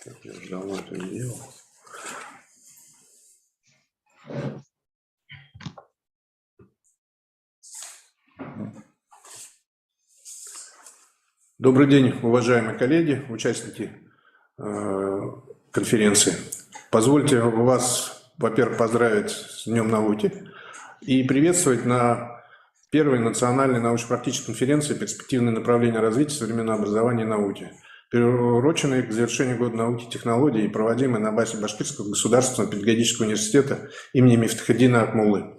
Так, я уже давно это не делал. Добрый день, уважаемые коллеги, участники конференции. Позвольте вас, во-первых, поздравить с Днем науки и приветствовать на первой национальной научно-практической конференции «Перспективные направления развития современного образования и науки», приуроченной к завершению года науки и технологий и проводимой на базе Башкирского государственного педагогического университета имени Мифтахеддина Акмуллы.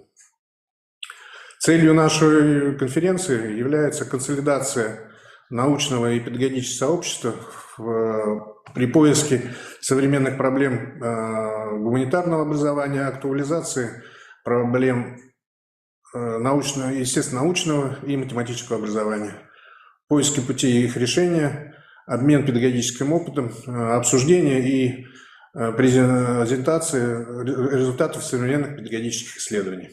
Целью нашей конференции является консолидация научного и педагогического сообщества при поиске современных проблем гуманитарного образования, актуализации проблем научного, естественно, научного и математического образования, поиски путей их решения, обмен педагогическим опытом, обсуждение и презентации результатов современных педагогических исследований.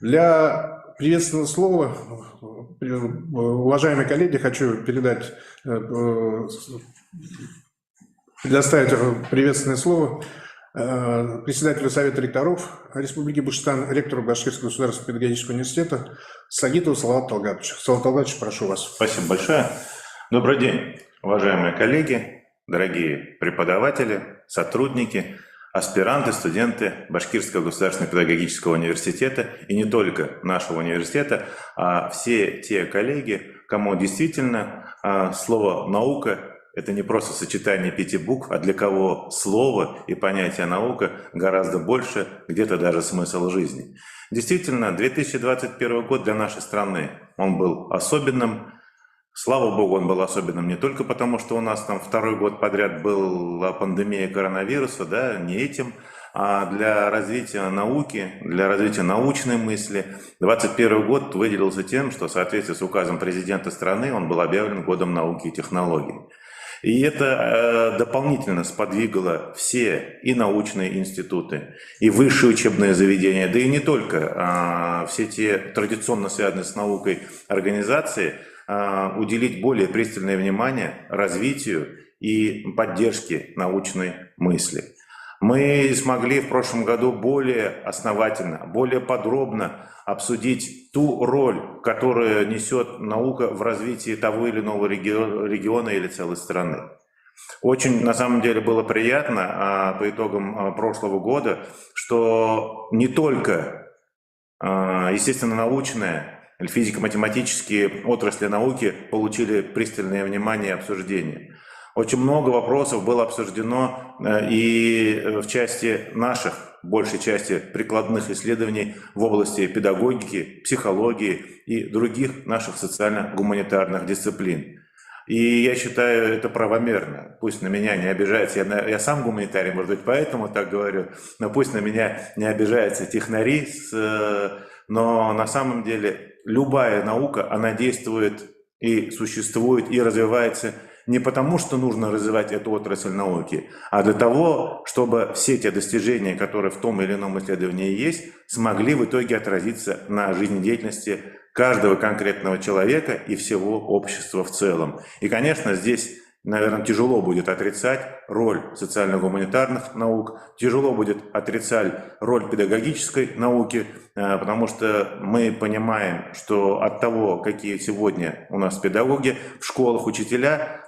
Для приветственного слова, уважаемые коллеги, хочу предоставить приветственное слово председателю Совета ректоров Республики Башкортостан, ректору Башкирского государственного педагогического университета Сагитову Салавату Талгатовичу. Салават Талгатович, прошу вас. Спасибо большое. Добрый день, уважаемые коллеги, дорогие преподаватели, сотрудники, аспиранты, студенты Башкирского государственного педагогического университета, и не только нашего университета, а все те коллеги, кому действительно слово «наука» – это не просто сочетание 5 букв, а для кого слово и понятие «наука» гораздо больше, где-то даже смысл жизни. Действительно, 2021 год для нашей страны, он был особенным. Слава Богу, он был особенным не только потому, что у нас там второй год подряд была пандемия коронавируса, да, не этим, а для развития науки, для развития научной мысли. 2021 год выделился тем, что в соответствии с указом президента страны он был объявлен годом науки и технологий. И это дополнительно сподвигло все и научные институты, и высшие учебные заведения, да и не только, все те традиционно связанные с наукой организации, уделить более пристальное внимание развитию и поддержке научной мысли. Мы смогли в прошлом году более основательно, более подробно обсудить ту роль, которую несет наука в развитии того или иного региона или целой страны. Очень, на самом деле, было приятно по итогам прошлого года, что не только, естественно, научная, физико-математические отрасли науки получили пристальное внимание и обсуждение. Очень много вопросов было обсуждено и в части наших, большей части прикладных исследований в области педагогики, психологии и других наших социально-гуманитарных дисциплин. И я считаю это правомерно. Пусть на меня не обижается, я сам гуманитарий, может быть, поэтому так говорю, но пусть на меня не обижаются технари, но на самом деле любая наука, она действует и существует, и развивается не потому, что нужно развивать эту отрасль науки, а для того, чтобы все те достижения, которые в том или ином исследовании есть, смогли в итоге отразиться на жизнедеятельности каждого конкретного человека и всего общества в целом. И, конечно, здесь, наверное, тяжело будет отрицать роль социально-гуманитарных наук, тяжело будет отрицать роль педагогической науки, потому что мы понимаем, что от того, какие сегодня у нас педагоги в школах, учителя,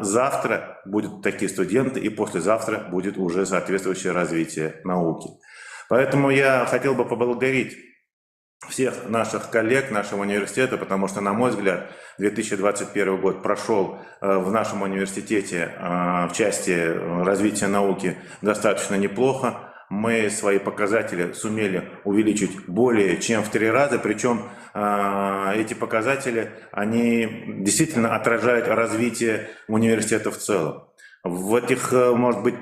завтра будут такие студенты, и послезавтра будет уже соответствующее развитие науки. Поэтому я хотел бы поблагодарить всех наших коллег нашего университета, потому что, на мой взгляд, 2021 год прошел в нашем университете в части развития науки достаточно неплохо. Мы свои показатели сумели увеличить более чем в 3 раза, причем эти показатели, они действительно отражают развитие университета в целом. В этих, может быть,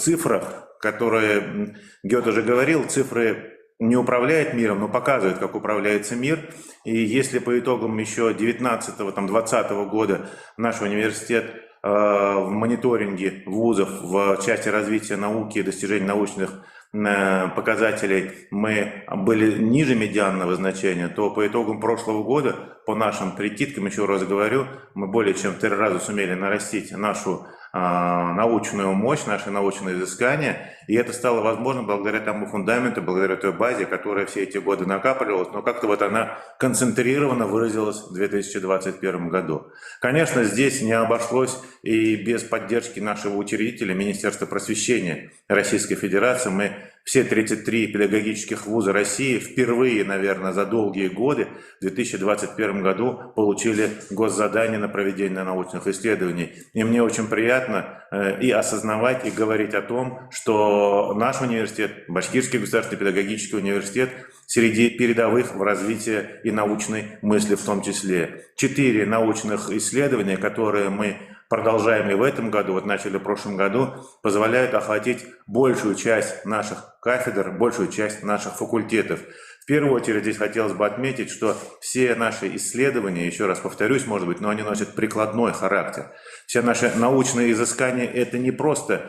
цифрах, которые Гёте уже говорил, цифры не управляет миром, но показывает, как управляется мир. И если по итогам еще 19-20 года наш университет в мониторинге вузов в части развития науки и достижения научных показателей мы были ниже медианного значения, то по итогам прошлого года, по нашим прикидкам, еще раз говорю, мы более чем в 3 раза сумели нарастить нашу научную мощь, наши научные изыскания, и это стало возможно благодаря тому фундаменту, благодаря той базе, которая все эти годы накапливалась, но как-то вот она концентрированно выразилась в 2021 году. Конечно, здесь не обошлось и без поддержки нашего учредителя, Министерства просвещения Российской Федерации. Мы все 33 педагогических вуза России впервые, наверное, за долгие годы в 2021 году получили госзадание на проведение научных исследований. И мне очень приятно и осознавать, и говорить о том, что наш университет, Башкирский государственный педагогический университет, среди передовых в развитии и научной мысли в том числе. 4 научных исследования, которые мы продолжаем и в этом году, вот начали в прошлом году, позволяют охватить большую часть наших кафедр, большую часть наших факультетов. В первую очередь здесь хотелось бы отметить, что все наши исследования, еще раз повторюсь, может быть, но они носят прикладной характер. Все наши научные изыскания – это не просто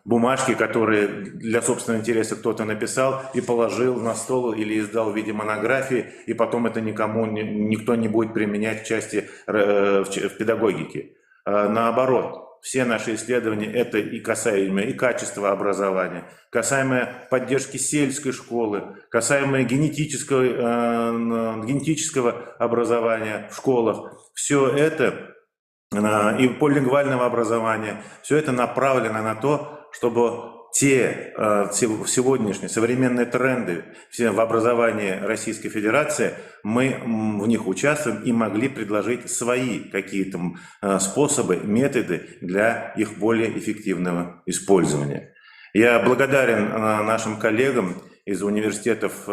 бумажки, которые для собственного интереса кто-то написал и положил на стол или издал в виде монографии, и потом это никто не будет применять в части в педагогике. Наоборот. Все наши исследования – это и касаемо и качества образования, касаемо поддержки сельской школы, касаемо генетического образования в школах. Все это, и полилингвального образования, все это направлено на то, чтобы те сегодняшние современные тренды в образовании Российской Федерации, мы в них участвуем и могли предложить свои какие-то способы, методы для их более эффективного использования. Я благодарен нашим коллегам из университетов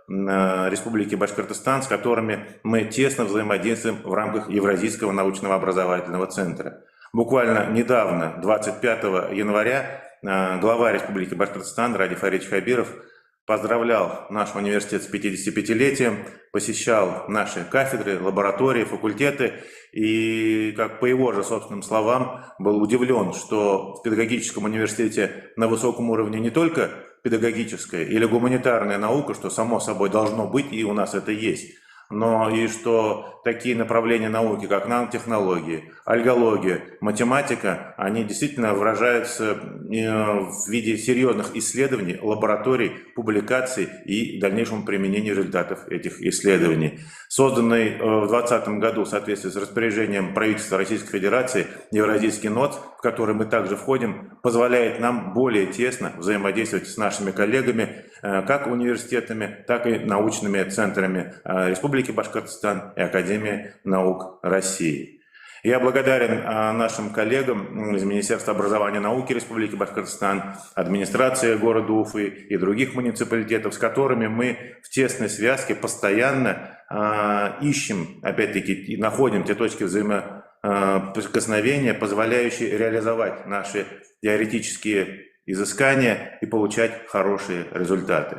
Республики Башкортостан, с которыми мы тесно взаимодействуем в рамках Евразийского научного образовательного центра. Буквально недавно, 25 января, глава Республики Башкортостан Ради Фаридович Хабиров поздравлял наш университет с 55-летием, посещал наши кафедры, лаборатории, факультеты и, как по его же собственным словам, был удивлен, что в педагогическом университете на высоком уровне не только педагогическая или гуманитарная наука, что само собой должно быть, и у нас это есть, но и что такие направления науки, как нанотехнологии, альгология, математика, они действительно выражаются в виде серьезных исследований, лабораторий, публикаций и дальнейшему применению результатов этих исследований. Созданный в 2020 году в соответствии с распоряжением правительства Российской Федерации Евразийский НОЦ, в который мы также входим, позволяет нам более тесно взаимодействовать с нашими коллегами, как университетами, так и научными центрами Республики Башкортостан и Академии наук России. Я благодарен нашим коллегам из Министерства образования и науки Республики Башкортостан, администрации города Уфы и других муниципалитетов, с которыми мы в тесной связке постоянно ищем, опять-таки, и находим те точки взаимоприкосновения, позволяющие реализовать наши теоретические изыскания и получать хорошие результаты.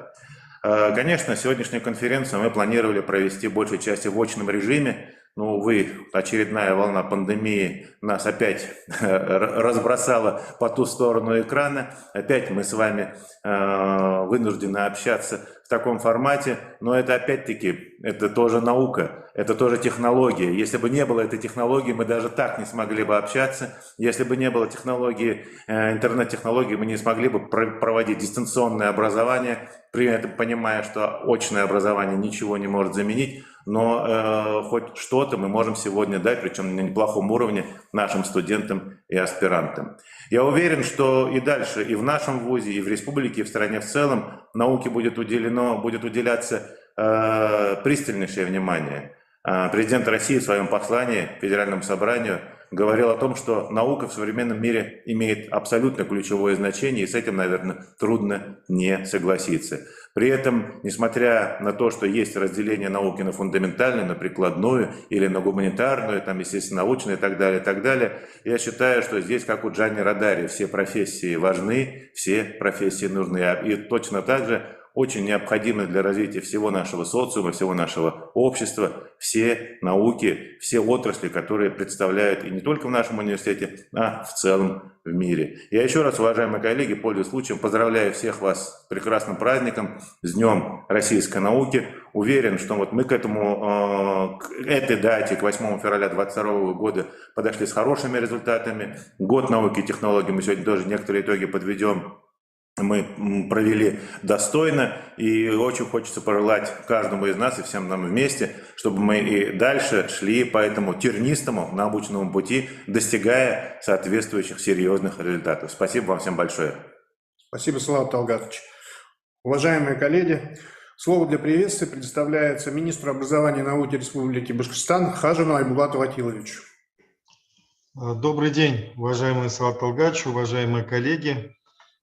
Конечно, сегодняшнюю конференцию мы планировали провести большей части в очном режиме, но, увы, очередная волна пандемии нас опять разбросала по ту сторону экрана. Опять мы с вами вынуждены общаться в таком формате, но это опять-таки, это тоже наука, это тоже технология. Если бы не было этой технологии, мы даже так не смогли бы общаться. Если бы не было технологии, интернет-технологий, мы не смогли бы проводить дистанционное образование, при этом понимая, что очное образование ничего не может заменить, но хоть что-то мы можем сегодня дать, причем на неплохом уровне, нашим студентам и аспирантам. Я уверен, что и дальше, и в нашем вузе, и в республике, и в стране в целом науке будет уделяться пристальнейшее внимание. Президент России в своем послании Федеральному собранию говорил о том, что наука в современном мире имеет абсолютно ключевое значение, и с этим, наверное, трудно не согласиться. При этом, несмотря на то, что есть разделение науки на фундаментальную, на прикладную или на гуманитарную, там, естественно, научную и так далее, я считаю, что здесь, как у Джанни Родари, все профессии важны, все профессии нужны. И точно так же очень необходимы для развития всего нашего социума, всего нашего общества, все науки, все отрасли, которые представляют и не только в нашем университете, а в целом в мире. Я еще раз, уважаемые коллеги, пользуясь случаем, поздравляю всех вас с прекрасным праздником, с Днем российской науки. Уверен, что вот мы к этой дате, к 8 февраля 2022 года, подошли с хорошими результатами. Год науки и технологий мы сегодня тоже некоторые итоги подведем. Мы провели достойно, и очень хочется пожелать каждому из нас и всем нам вместе, чтобы мы и дальше шли по этому тернистому научному пути, достигая соответствующих серьезных результатов. Спасибо вам всем большое. Спасибо, Салават Талгатович. Уважаемые коллеги, слово для приветствия предоставляется министру образования и науки Республики Башкортостан Хажину Айбулату Атиловичу. Добрый день, уважаемый Салават Талгатович, уважаемые коллеги.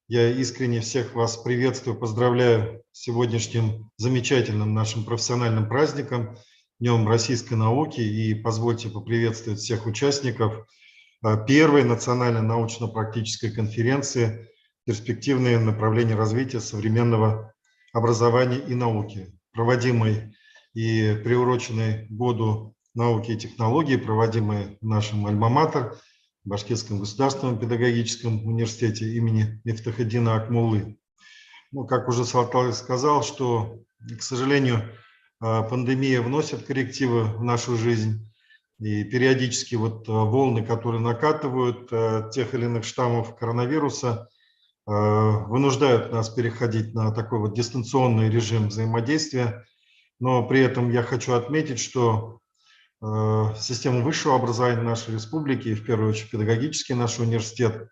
Я искренне всех вас приветствую, поздравляю с сегодняшним замечательным нашим профессиональным праздником, Днем российской науки, и позвольте поприветствовать всех участников первой национальной научно-практической конференции «Перспективные направления развития современного образования и науки», проводимой и приуроченной году науки и технологий, проводимой в нашем альма-матер, Башкирском государственном педагогическом университете имени Мифтахеддина Акмуллы. Ну, как уже Салават сказал, что, к сожалению, пандемия вносит коррективы в нашу жизнь, и периодически вот волны, которые накатывают тех или иных штаммов коронавируса, вынуждают нас переходить на такой вот дистанционный режим взаимодействия. Но при этом я хочу отметить, что система высшего образования нашей республики, и в первую очередь педагогический наш университет,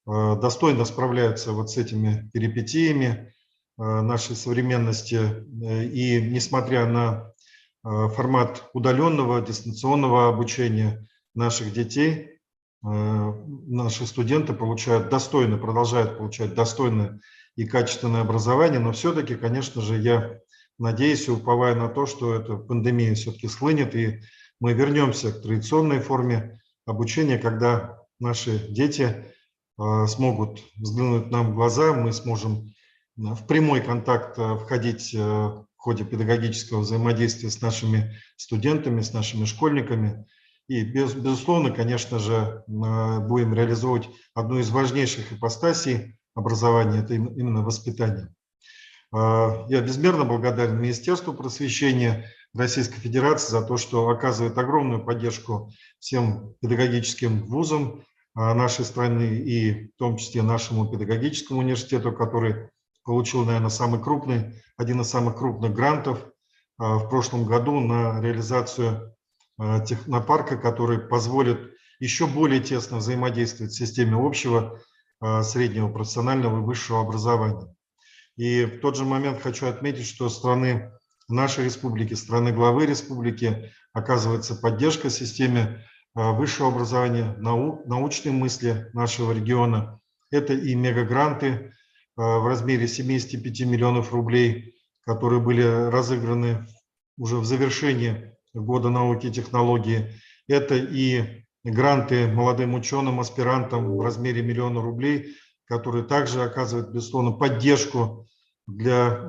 достойно справляются вот с этими перипетиями нашей современности. И несмотря на формат удаленного, дистанционного обучения наших детей, наши студенты продолжают получать достойное и качественное образование, но все-таки, конечно же, я надеюсь и уповаю на то, что эта пандемия все-таки схлынет, и мы вернемся к традиционной форме обучения, когда наши дети смогут взглянуть нам в глаза, мы сможем в прямой контакт входить в ходе педагогического взаимодействия с нашими студентами, с нашими школьниками. И, безусловно, конечно же, будем реализовывать одну из важнейших ипостасей образования – это именно воспитание. Я безмерно благодарен Министерству просвещения Российской Федерации за то, что оказывает огромную поддержку всем педагогическим вузам нашей страны и в том числе нашему педагогическому университету, который получил, наверное, один из самых крупных грантов в прошлом году на реализацию технопарка, который позволит еще более тесно взаимодействовать в системе общего, среднего, профессионального и высшего образования. И в тот же момент хочу отметить, что страны нашей республики, страны главы республики оказывается поддержка системе высшего образования, научной мысли нашего региона. Это и мегагранты в размере 75 миллионов рублей, которые были разыграны уже в завершении года науки и технологии. Это и гранты молодым ученым, аспирантам в размере 1 000 000 рублей, которые также оказывают, безусловно, поддержку для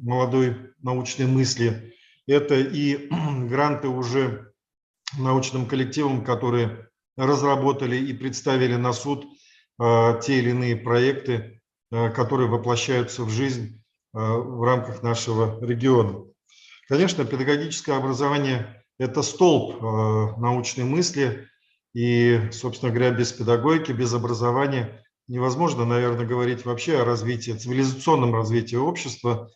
молодой научной мысли. Это и гранты уже научным коллективам, которые разработали и представили на суд те или иные проекты, которые воплощаются в жизнь в рамках нашего региона. Конечно, педагогическое образование – это столб научной мысли, и, собственно говоря, без педагогики, без образования невозможно, наверное, говорить вообще о развитии, цивилизационном развитии общества.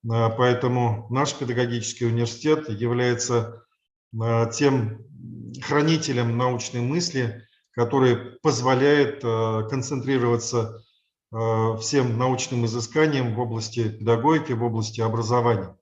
Поэтому наш педагогический университет является тем хранителем научной мысли, который позволяет концентрироваться всем научным изысканиям в области педагогики, в области образования.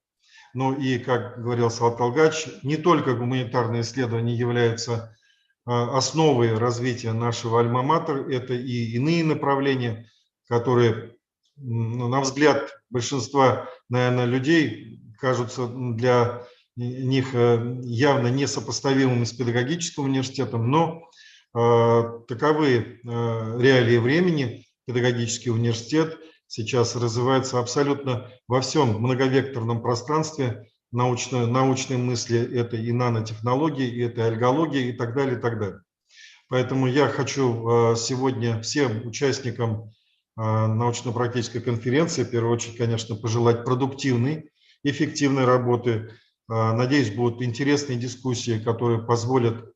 Ну и, как говорил Салават Талгатович, не только гуманитарные исследования являются основой развития нашего альма-матер, это и иные направления, которые, на взгляд большинства, наверное, людей, кажутся для них явно несопоставимыми с педагогическим университетом, но таковы реалии времени. Педагогический университет сейчас развивается абсолютно во всем многовекторном пространстве научной мысли. Это и нанотехнологии, и это алгология и так далее, и так далее. Поэтому я хочу сегодня всем участникам научно-практической конференции, в первую очередь, конечно, пожелать продуктивной, эффективной работы. Надеюсь, будут интересные дискуссии, которые позволят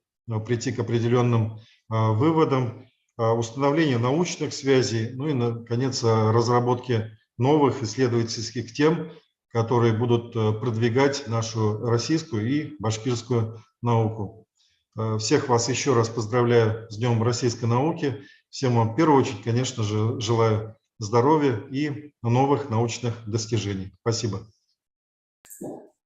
прийти к определенным выводам, установлению научных связей, ну и, наконец, разработке новых исследовательских тем, которые будут продвигать нашу российскую и башкирскую науку. Всех вас еще раз поздравляю с Днем российской науки. Всем вам в первую очередь, конечно же, желаю здоровья и новых научных достижений. Спасибо.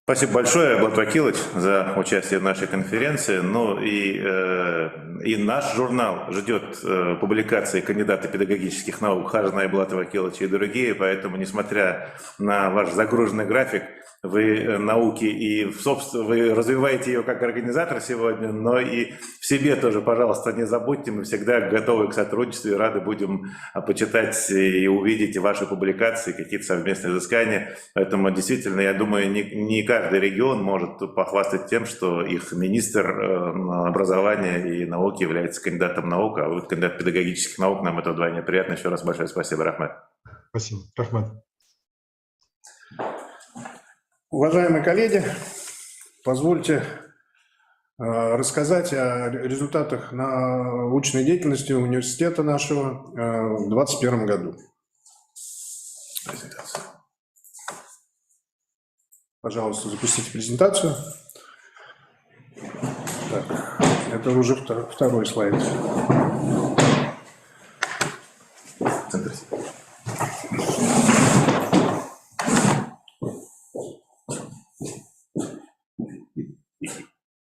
Спасибо большое, Булат Вакилович, за участие в нашей конференции. Ну и наш журнал ждет публикации кандидата педагогических наук Хажина Булата Вакиловича и другие, поэтому, несмотря на ваш загруженный график, вы науки и, собственно, вы развиваете ее как организатор сегодня, но и в себе тоже, пожалуйста, не забудьте, мы всегда готовы к сотрудничеству и рады будем почитать и увидеть ваши публикации, какие-то совместные изыскания. Поэтому действительно, я думаю, не каждый регион может похвастать тем, что их министр образования и науки является кандидатом наук, а вы кандидат педагогических наук, нам это вдвойне приятно. Еще раз большое спасибо, Рахмат. Спасибо, Рахмат. Уважаемые коллеги, позвольте рассказать о результатах научной деятельности университета нашего в 2021 году. Пожалуйста, запустите презентацию. Так, это уже второй слайд.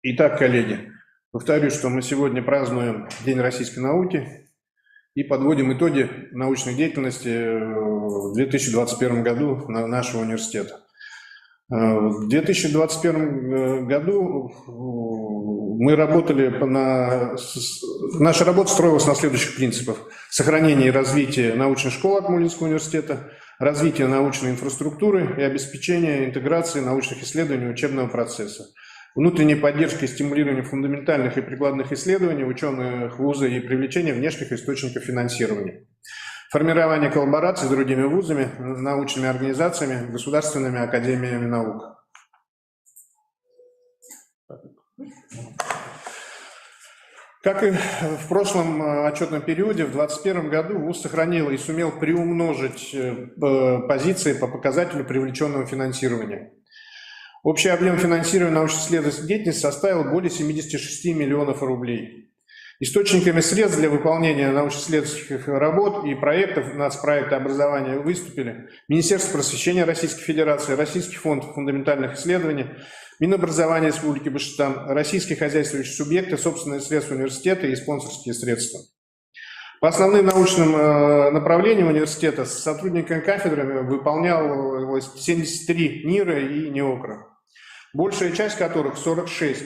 Итак, коллеги, повторюсь, что мы сегодня празднуем День российской науки и подводим итоги научной деятельности в 2021 году нашего университета. В 2021 году мы работали наша работа строилась на следующих принципах: сохранение и развитие научной школы Акмолинского университета, развитие научной инфраструктуры и обеспечение интеграции научных исследований и учебного процесса, внутренней поддержки и стимулирования фундаментальных и прикладных исследований ученых вуза и привлечение внешних источников финансирования, формирование коллабораций с другими вузами, научными организациями, государственными академиями наук. Как и в прошлом отчетном периоде, в 2021 году вуз сохранил и сумел приумножить позиции по показателю привлеченного финансирования. Общий объем финансирования научно-исследовательской деятельности составил более 76 миллионов рублей. Источниками средств для выполнения научно-исследовательских работ и проектов нацпроекта образования выступили Министерство просвещения Российской Федерации, Российский фонд фундаментальных исследований, Минобразования Республики Башкортостан, российские хозяйствующие субъекты, собственные средства университета и спонсорские средства. По основным научным направлениям университета с сотрудниками кафедрами выполнялось 73 НИРа и НИОКРа, большая часть которых, 46,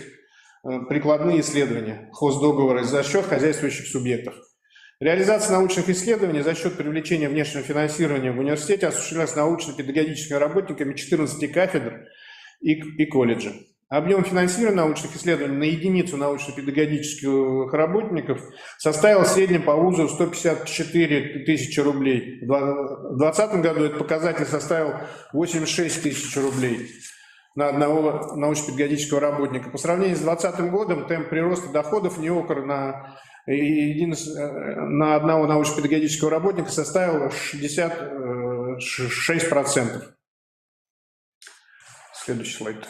прикладные исследования, хоздоговоры за счет хозяйствующих субъектов. Реализация научных исследований за счет привлечения внешнего финансирования в университете осуществлялась научно-педагогическими работниками 14 кафедр и колледжей. Объем финансирования научных исследований на единицу научно-педагогических работников составил в среднем по вузу 154 тысячи рублей. В 2020 году этот показатель составил 86 тысяч рублей на одного научно-педагогического работника. По сравнению с 2020 годом темп прироста доходов НИОКР на одного научно-педагогического работника составил 66%. Следующий слайд.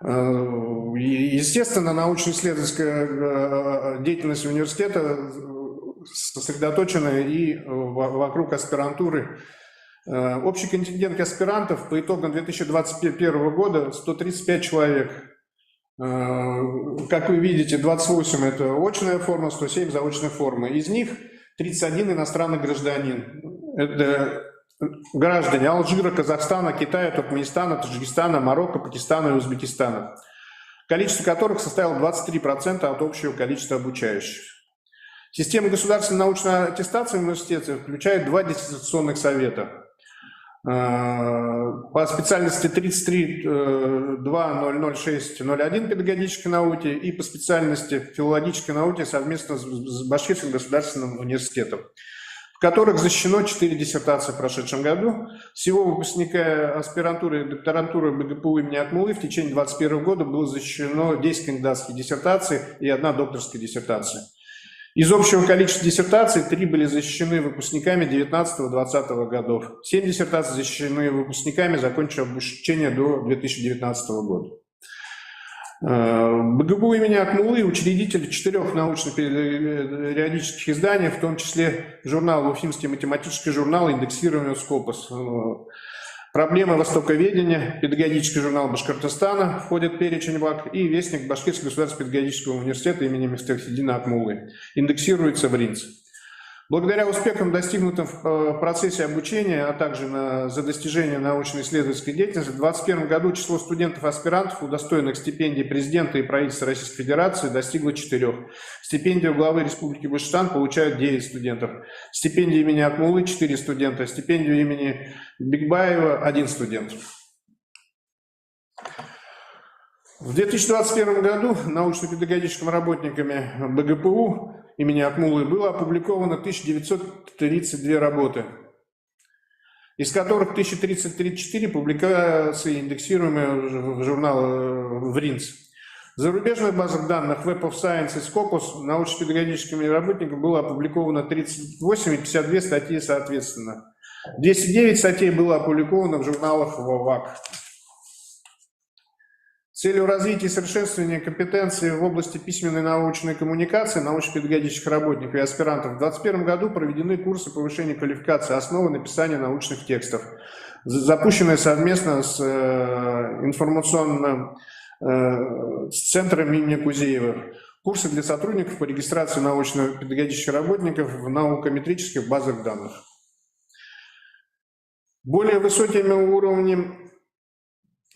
Естественно, научно-исследовательская деятельность университета сосредоточена и вокруг аспирантуры. Общий контингент аспирантов по итогам 2021 года 135 человек. Как вы видите, 28 – это очная форма, 107 – заочная форма. Из них 31 иностранный гражданин. Это граждане Алжира, Казахстана, Китая, Туркменистана, Таджикистана, Марокко, Пакистана и Узбекистана, количество которых составило 23% от общего количества обучающих. Система государственной научной аттестации в университете включает 2 диссертационных совета. По специальности 33.2.006.01 педагогической науки и по специальности филологической науки совместно с Башкирским государственным университетом, в которых защищено 4 диссертации в прошедшем году. Всего выпускника аспирантуры и докторантуры БГПУ имени Акмуллы в течение 2021 года было защищено 10 кандидатских диссертаций и 1 докторская диссертация. Из общего количества диссертаций 3 были защищены выпускниками 19-20 годов. 7 диссертаций защищены выпускниками, закончившими обучение до 2019 года. БГПУ имени Акмуллы учредитель 4 научно-периодических изданий, в том числе журнал «Уфимский математический журнал», индексируемый Скопус. «Проблемы востоковедения», педагогический журнал Башкортостана входит в перечень ВАК, и вестник Башкирского государственного педагогического университета имени Мифтахетдина Акмуллы. Индексируется в РИНЦ. Благодаря успехам, достигнутым в процессе обучения, а также за достижение научно-исследовательской деятельности, в 2021 году число студентов-аспирантов, удостоенных стипендий президента и правительства Российской Федерации, достигло 4. Стипендию главы Республики Башкортостан получают 9 студентов. Стипендию имени Акмуллы 4 студента. Стипендию имени Бигбаева 1 студент. В 2021 году научно-педагогическими работниками БГПУ имени Акмуллы было опубликовано 1932 работы, из которых 1034 публикации, индексируемые в журнал в РИНЦ. В зарубежных базах данных Web of Science и Scopus научно-педагогическими работниками было опубликовано 38 и 52 статьи соответственно. 209 статей было опубликовано в журналах ВАК. С целью развития и совершенствования компетенций в области письменной научной коммуникации научно-педагогических работников и аспирантов в 2021 году проведены курсы повышения квалификации «Основы написания научных текстов», запущенные совместно с информационным центром имени Кузеева. Курсы для сотрудников по регистрации научно-педагогических работников в наукометрических базах данных. Более высокими уровнями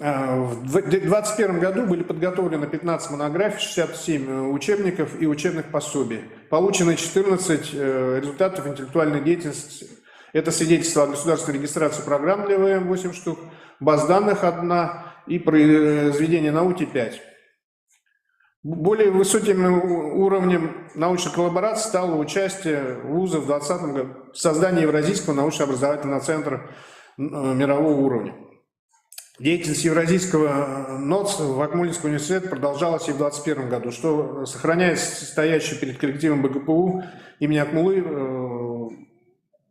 в 2021 году были подготовлены 15 монографий, 67 учебников и учебных пособий. Получено 14 результатов интеллектуальной деятельности. Это свидетельство о государственной регистрации программ для ВМ 8 штук, баз данных 1 и произведения науки 5. Более высоким уровнем научной коллаборации стало участие вузов в 2020 году в создании Евразийского научно-образовательного центра мирового уровня. Деятельность Евразийского НОЦ в Акмуллинском университете продолжалась и в 2021 году, что сохраняет стоящий перед коллективом БГПУ имени Акмуллы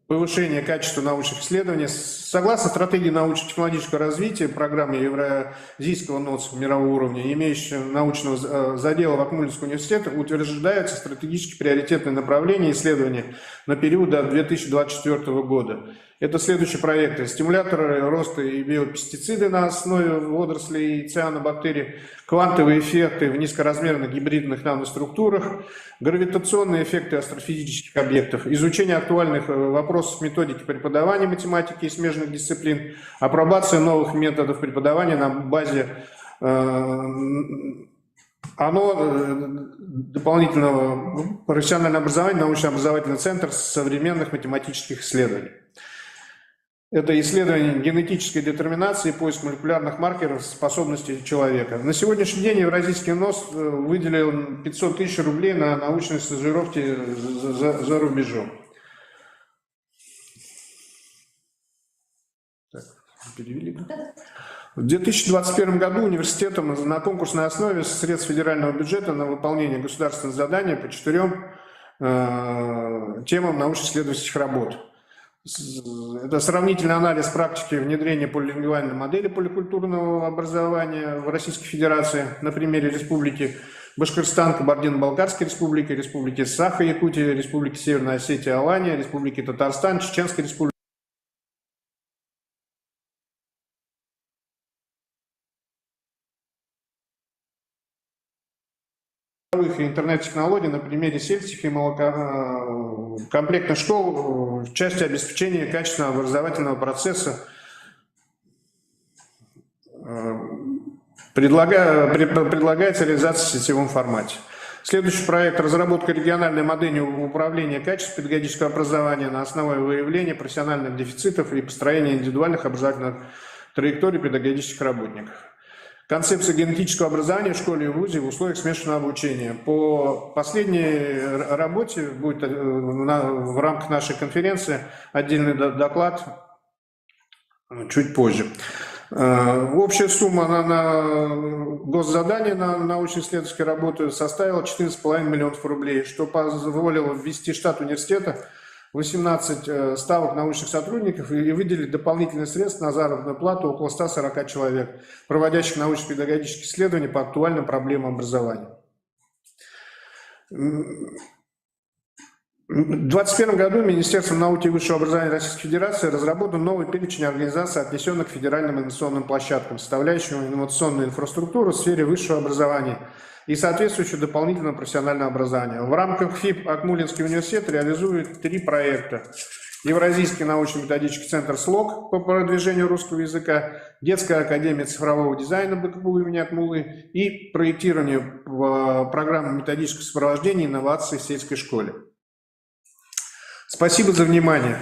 повышение качества научных исследований. Согласно стратегии научно-технологического развития программы Евразийского НОЦ мирового уровня, имеющего научного задела в Акмуллинском университете, утверждаются стратегически приоритетные направления исследований на период до 2024 года. Это следующие проекты: стимуляторы роста и биопестициды на основе водорослей и цианобактерий, квантовые эффекты в низкоразмерных гибридных наноструктурах, гравитационные эффекты астрофизических объектов, изучение актуальных вопросов методики преподавания математики и смежных дисциплин, апробация новых методов преподавания на базе дополнительного профессионального образования, научно-образовательный центр современных математических исследований. Это исследование генетической детерминации и поиск молекулярных маркеров способностей человека. На сегодняшний день Евразийский НОС выделил 500 тысяч рублей на научные стажировки за рубежом. Так, перевели. В 2021 году университетом на конкурсной основе с средств федерального бюджета на выполнение государственных заданий по 4 темам научно-исследовательских работ. Это сравнительный анализ практики внедрения полилингвальной модели поликультурного образования в Российской Федерации на примере Республики Башкортостан, Кабардино-Балкарской Республики, Республики Саха-Якутия, Республики Северная Осетия, Алания, Республики Татарстан, Чеченской Республики. И интернет-технологий на примере сельских и комплектных школ в части обеспечения качественного образовательного процесса предлагается реализация в сетевом формате. Следующий проект – разработка региональной модели управления качеством педагогического образования на основе выявления профессиональных дефицитов и построения индивидуальных образовательных траекторий педагогических работников. Концепция генетического образования в школе и вузе в условиях смешанного обучения. По последней работе будет в рамках нашей конференции отдельный доклад чуть позже. Общая сумма на госзадание на научно-исследовательские работы составила 14,5 миллионов рублей, что позволило ввести в штат университета 18 ставок научных сотрудников и выделить дополнительные средства на заработную плату около 140 человек, проводящих научно-педагогические исследования по актуальным проблемам образования. В 2021 году Министерством науки и высшего образования Российской Федерации разработан новый перечень организаций, отнесенных к федеральным инновационным площадкам, составляющим инновационную инфраструктуру в сфере высшего образования и соответствующего дополнительного профессионального образования. В рамках ФИП Акмулинский университет реализует 3 проекта. Евразийский научно-методический центр СЛОК по продвижению русского языка, Детская академия цифрового дизайна БКБУ имени Акмулы и проектирование программы методического сопровождения инноваций в сельской школе. Спасибо за внимание.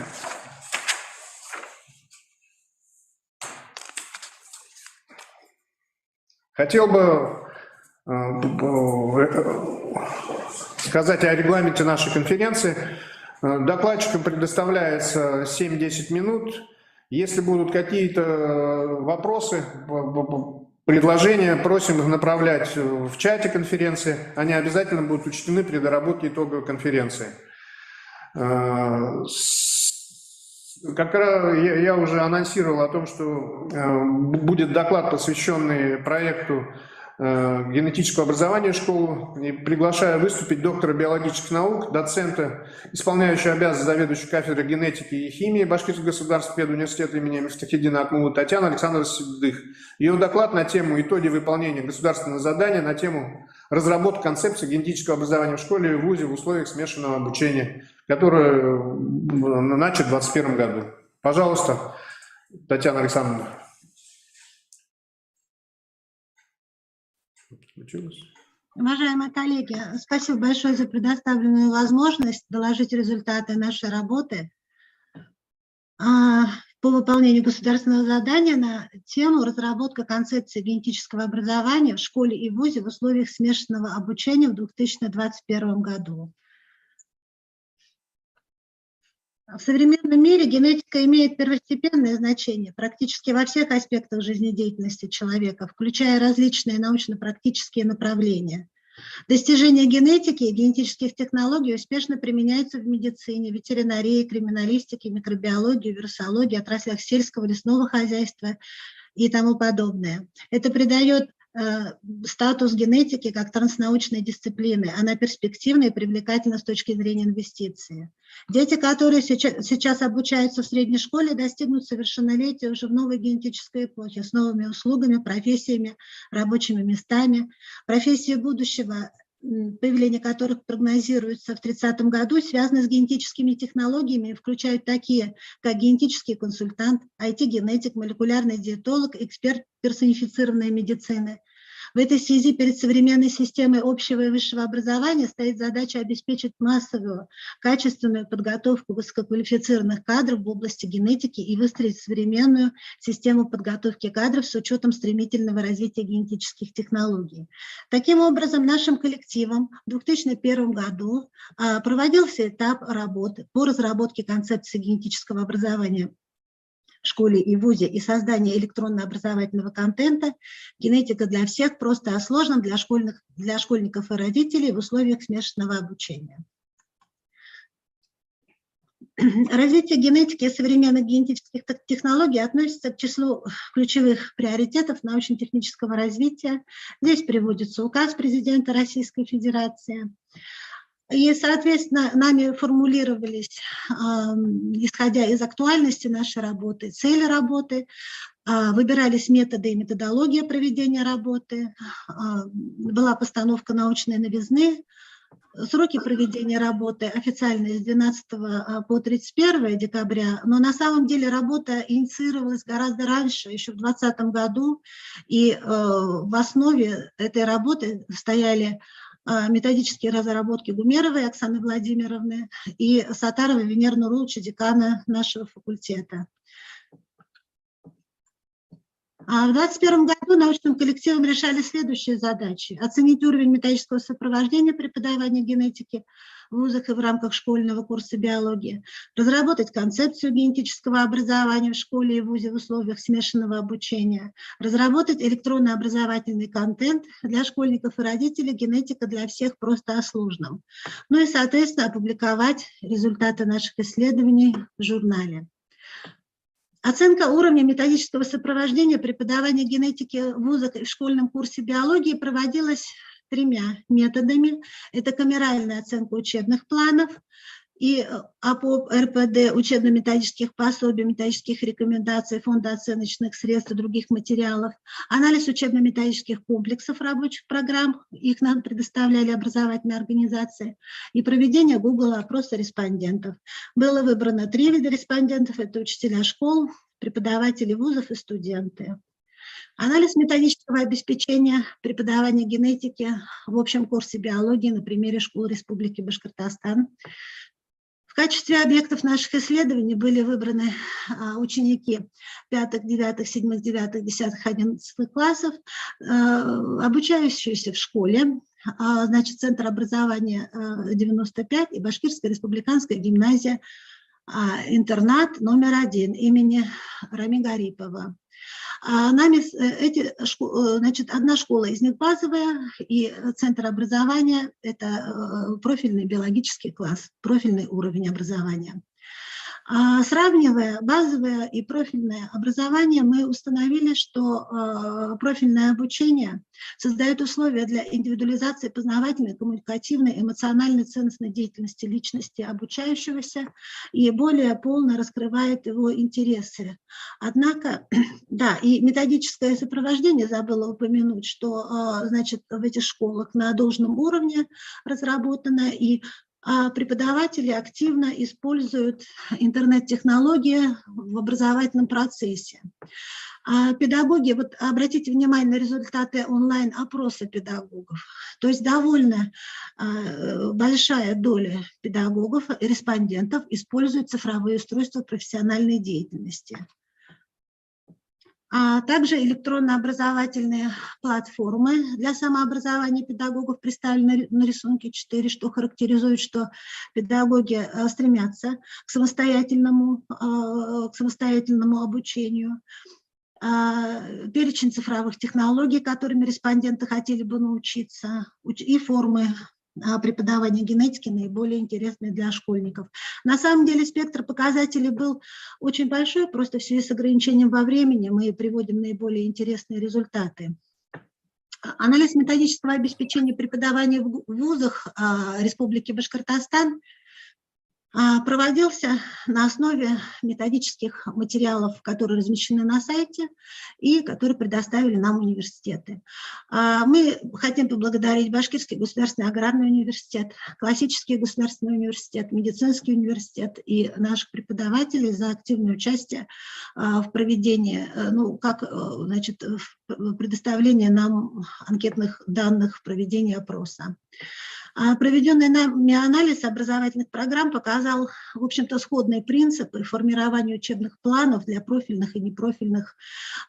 Хотел бы сказать о регламенте нашей конференции. Докладчикам предоставляется 7-10 минут. Если будут какие-то вопросы, предложения, просим их направлять в чате конференции. Они обязательно будут учтены при доработке итоговой конференции. Как раз я уже анонсировал о том, что будет доклад, посвященный проекту генетического образования в школу. И приглашаю выступить доктора биологических наук, доцента, исполняющего обязанности заведующей кафедрой генетики и химии Башкирского государственного педуниверситета имени Мифтахиддина Акмулы Татьяны Александровны Седых. Ее доклад на тему «Итоги выполнения государственного задания» на тему «Разработка концепции генетического образования в школе и вузе в условиях смешанного обучения», который начат в 2021 году. Пожалуйста, Татьяна Александровна. Уважаемые коллеги, спасибо большое за предоставленную возможность доложить результаты нашей работы по выполнению государственного задания на тему разработка концепции генетического образования в школе и вузе в условиях смешанного обучения в 2021 году. В современном мире генетика имеет первостепенное значение практически во всех аспектах жизнедеятельности человека, включая различные научно-практические направления. Достижения генетики и генетических технологий успешно применяются в медицине, ветеринарии, криминалистике, микробиологии, вирусологии, отраслях сельского, лесного хозяйства и тому подобное. Это придает статус генетики как транснаучной дисциплины. Она перспективна и привлекательна с точки зрения инвестиций. Дети, которые сейчас обучаются в средней школе, достигнут совершеннолетия уже в новой генетической эпохе с новыми услугами, профессиями, рабочими местами. Профессии будущего, появление которых прогнозируется в 30 году, связаны с генетическими технологиями и включают такие, как генетический консультант, IT-генетик, молекулярный диетолог, эксперт персонифицированной медицины. В этой связи перед современной системой общего и высшего образования стоит задача обеспечить массовую, качественную подготовку высококвалифицированных кадров в области генетики и выстроить современную систему подготовки кадров с учетом стремительного развития генетических технологий. Таким образом, нашим коллективом в 2001 году проводился этап работы по разработке концепции генетического образования в школе и вузе и создание электронно-образовательного контента «Генетика для всех. Просто о сложном для школьников и родителей в условиях смешанного обучения». Развитие генетики и современных генетических технологий относится к числу ключевых приоритетов научно-технического развития. Здесь приводится указ президента Российской Федерации. И, соответственно, нами формулировались, исходя из актуальности нашей работы, цели работы, выбирались методы и методология проведения работы, была постановка научной новизны, сроки проведения работы официальные с 12 по 31 декабря, но на самом деле работа инициировалась гораздо раньше, еще в 2020 году, и в основе этой работы стояли методические разработки Гумеровой Оксаны Владимировны и Сатаровой Венеры Нуруловича, декана нашего факультета. В 2021 году научным коллективом решали следующие задачи: оценить уровень методического сопровождения преподавания генетики в вузах и в рамках школьного курса биологии, разработать концепцию генетического образования в школе и вузе в условиях смешанного обучения, разработать электронно-образовательный контент для школьников и родителей «Генетика для всех просто о сложном». Ну и, соответственно, опубликовать результаты наших исследований в журнале. Оценка уровня методического сопровождения преподавания генетики в вузах и в школьном курсе биологии проводилась тремя методами. Это камеральная оценка учебных планов и АПОП, РПД, учебно-методических пособий, методических рекомендаций, фонда оценочных средств и других материалов, анализ учебно-методических комплексов рабочих программ, их нам предоставляли образовательные организации, и проведение Google-опроса респондентов. Было выбрано 3 вида респондентов: это учителя школ, преподаватели вузов и студенты. Анализ методического обеспечения преподавания генетики в общем курсе биологии на примере школ Республики Башкортостан. В качестве объектов наших исследований были выбраны ученики 5, 9, 7, 9, 10, 11 классов, обучающиеся в школе, значит, Центр образования 95 и Башкирская республиканская гимназия, интернат номер 1 имени Рами Гарипова. Нами значит, одна школа из них базовая, и центр образования – это профильный биологический класс, профильный уровень образования. Сравнивая базовое и профильное образование, мы установили, что профильное обучение создает условия для индивидуализации познавательной, коммуникативной, эмоциональной, ценностной деятельности личности обучающегося и более полно раскрывает его интересы. Однако, да, и методическое сопровождение, забыла упомянуть, что, значит, в этих школах на должном уровне разработано, и преподаватели активно используют интернет-технологии в образовательном процессе. Педагоги, вот обратите внимание на результаты онлайн-опроса педагогов. То есть довольно большая доля педагогов и респондентов используют цифровые устройства профессиональной деятельности. А также электронно-образовательные платформы для самообразования педагогов представлены на рисунке 4, что характеризует, что педагоги стремятся к самостоятельному обучению. Перечень цифровых технологий, которыми респонденты хотели бы научиться, и формы преподавания генетики наиболее интересные для школьников. На самом деле спектр показателей был очень большой, просто в связи с ограничением во времени мы приводим наиболее интересные результаты. Анализ методического обеспечения преподавания в вузах Республики Башкортостан проводился на основе методических материалов, которые размещены на сайте и которые предоставили нам университеты. Мы хотим поблагодарить Башкирский государственный аграрный университет, Классический государственный университет, Медицинский университет и наших преподавателей за активное участие в проведении, значит, в предоставлении нам анкетных данных в проведении опроса. Проведенный нами анализ образовательных программ показал, в общем-то, сходные принципы формирования учебных планов для профильных и непрофильных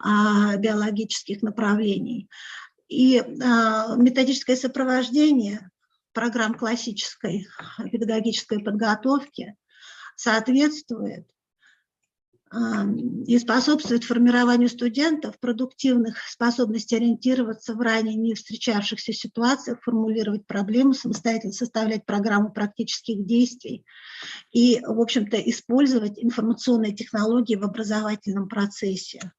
биологических направлений. И методическое сопровождение программ классической педагогической подготовки соответствует и способствует формированию студентов продуктивных способностей ориентироваться в ранее не встречавшихся ситуациях, формулировать проблемы, самостоятельно составлять программу практических действий и, в общем-то, использовать информационные технологии в образовательном процессе.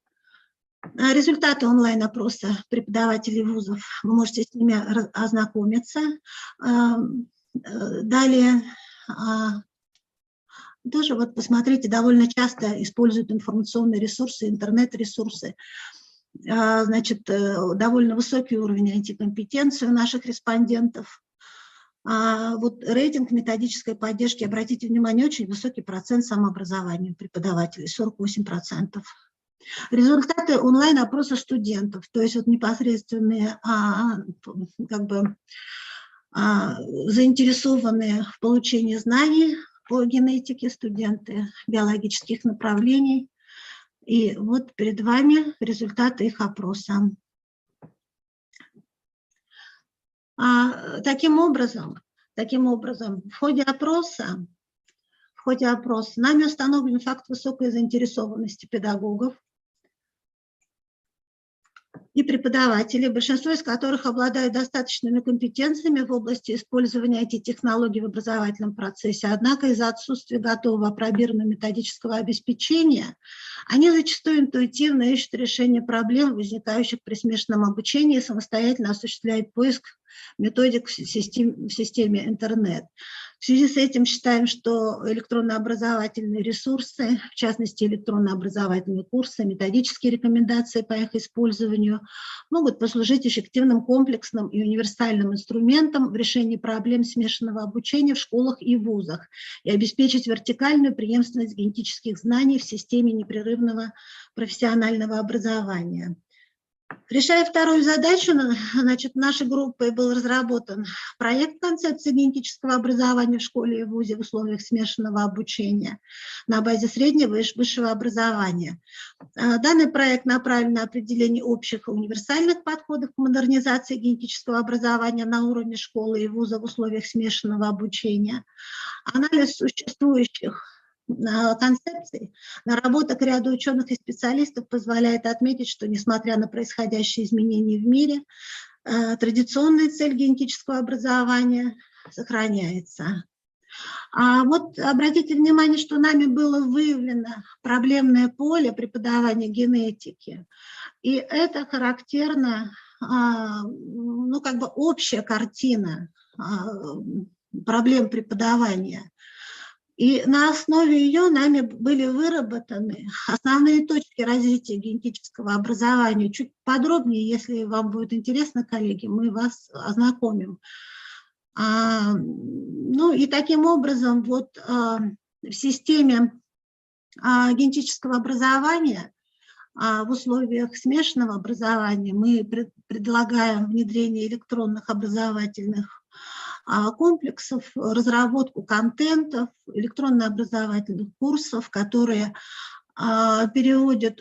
Результаты онлайн-опроса преподавателей вузов, вы можете с ними ознакомиться. Далее, тоже вот посмотрите, довольно часто используют информационные ресурсы, интернет-ресурсы. Значит, довольно высокий уровень IT-компетенции у наших респондентов. Вот рейтинг методической поддержки, обратите внимание, очень высокий процент самообразования преподавателей, 48%. Результаты онлайн-опроса студентов, то есть вот непосредственные заинтересованные в получении знаний по генетике, студенты биологических направлений. И вот перед вами результаты их опроса. Таким образом, в ходе опроса нами установлен факт высокой заинтересованности педагогов и преподавателей, большинство из которых обладают достаточными компетенциями в области использования IT-технологий в образовательном процессе. Однако из-за отсутствия готового апробированного методического обеспечения они зачастую интуитивно ищут решение проблем, возникающих при смешанном обучении, и самостоятельно осуществляют поиск методик в системе интернет. В связи с этим считаем, что электронно-образовательные ресурсы, в частности электронно-образовательные курсы, методические рекомендации по их использованию, могут послужить эффективным, комплексным и универсальным инструментом в решении проблем смешанного обучения в школах и вузах и обеспечить вертикальную преемственность генетических знаний в системе непрерывного профессионального образования. Решая вторую задачу, значит, нашей группой был разработан проект концепции генетического образования в школе и вузе в условиях смешанного обучения на базе среднего и высшего образования. Данный проект направлен на определение общих и универсальных подходов к модернизации генетического образования на уровне школы и вуза в условиях смешанного обучения, анализ существующих концепций, наработок ряда ученых и специалистов позволяет отметить, что, несмотря на происходящие изменения в мире, традиционная цель генетического образования сохраняется. Вот обратите внимание, что нами было выявлено проблемное поле преподавания генетики, и это характерно, ну, как бы общая картина проблем преподавания. И на основе ее нами были выработаны основные точки развития генетического образования. Чуть подробнее, если вам будет интересно, коллеги, мы вас ознакомим. Ну и таким образом вот в системе генетического образования, в условиях смешанного образования мы предлагаем внедрение электронных образовательных комплексов, разработку контентов, электронно-образовательных курсов, которые переводят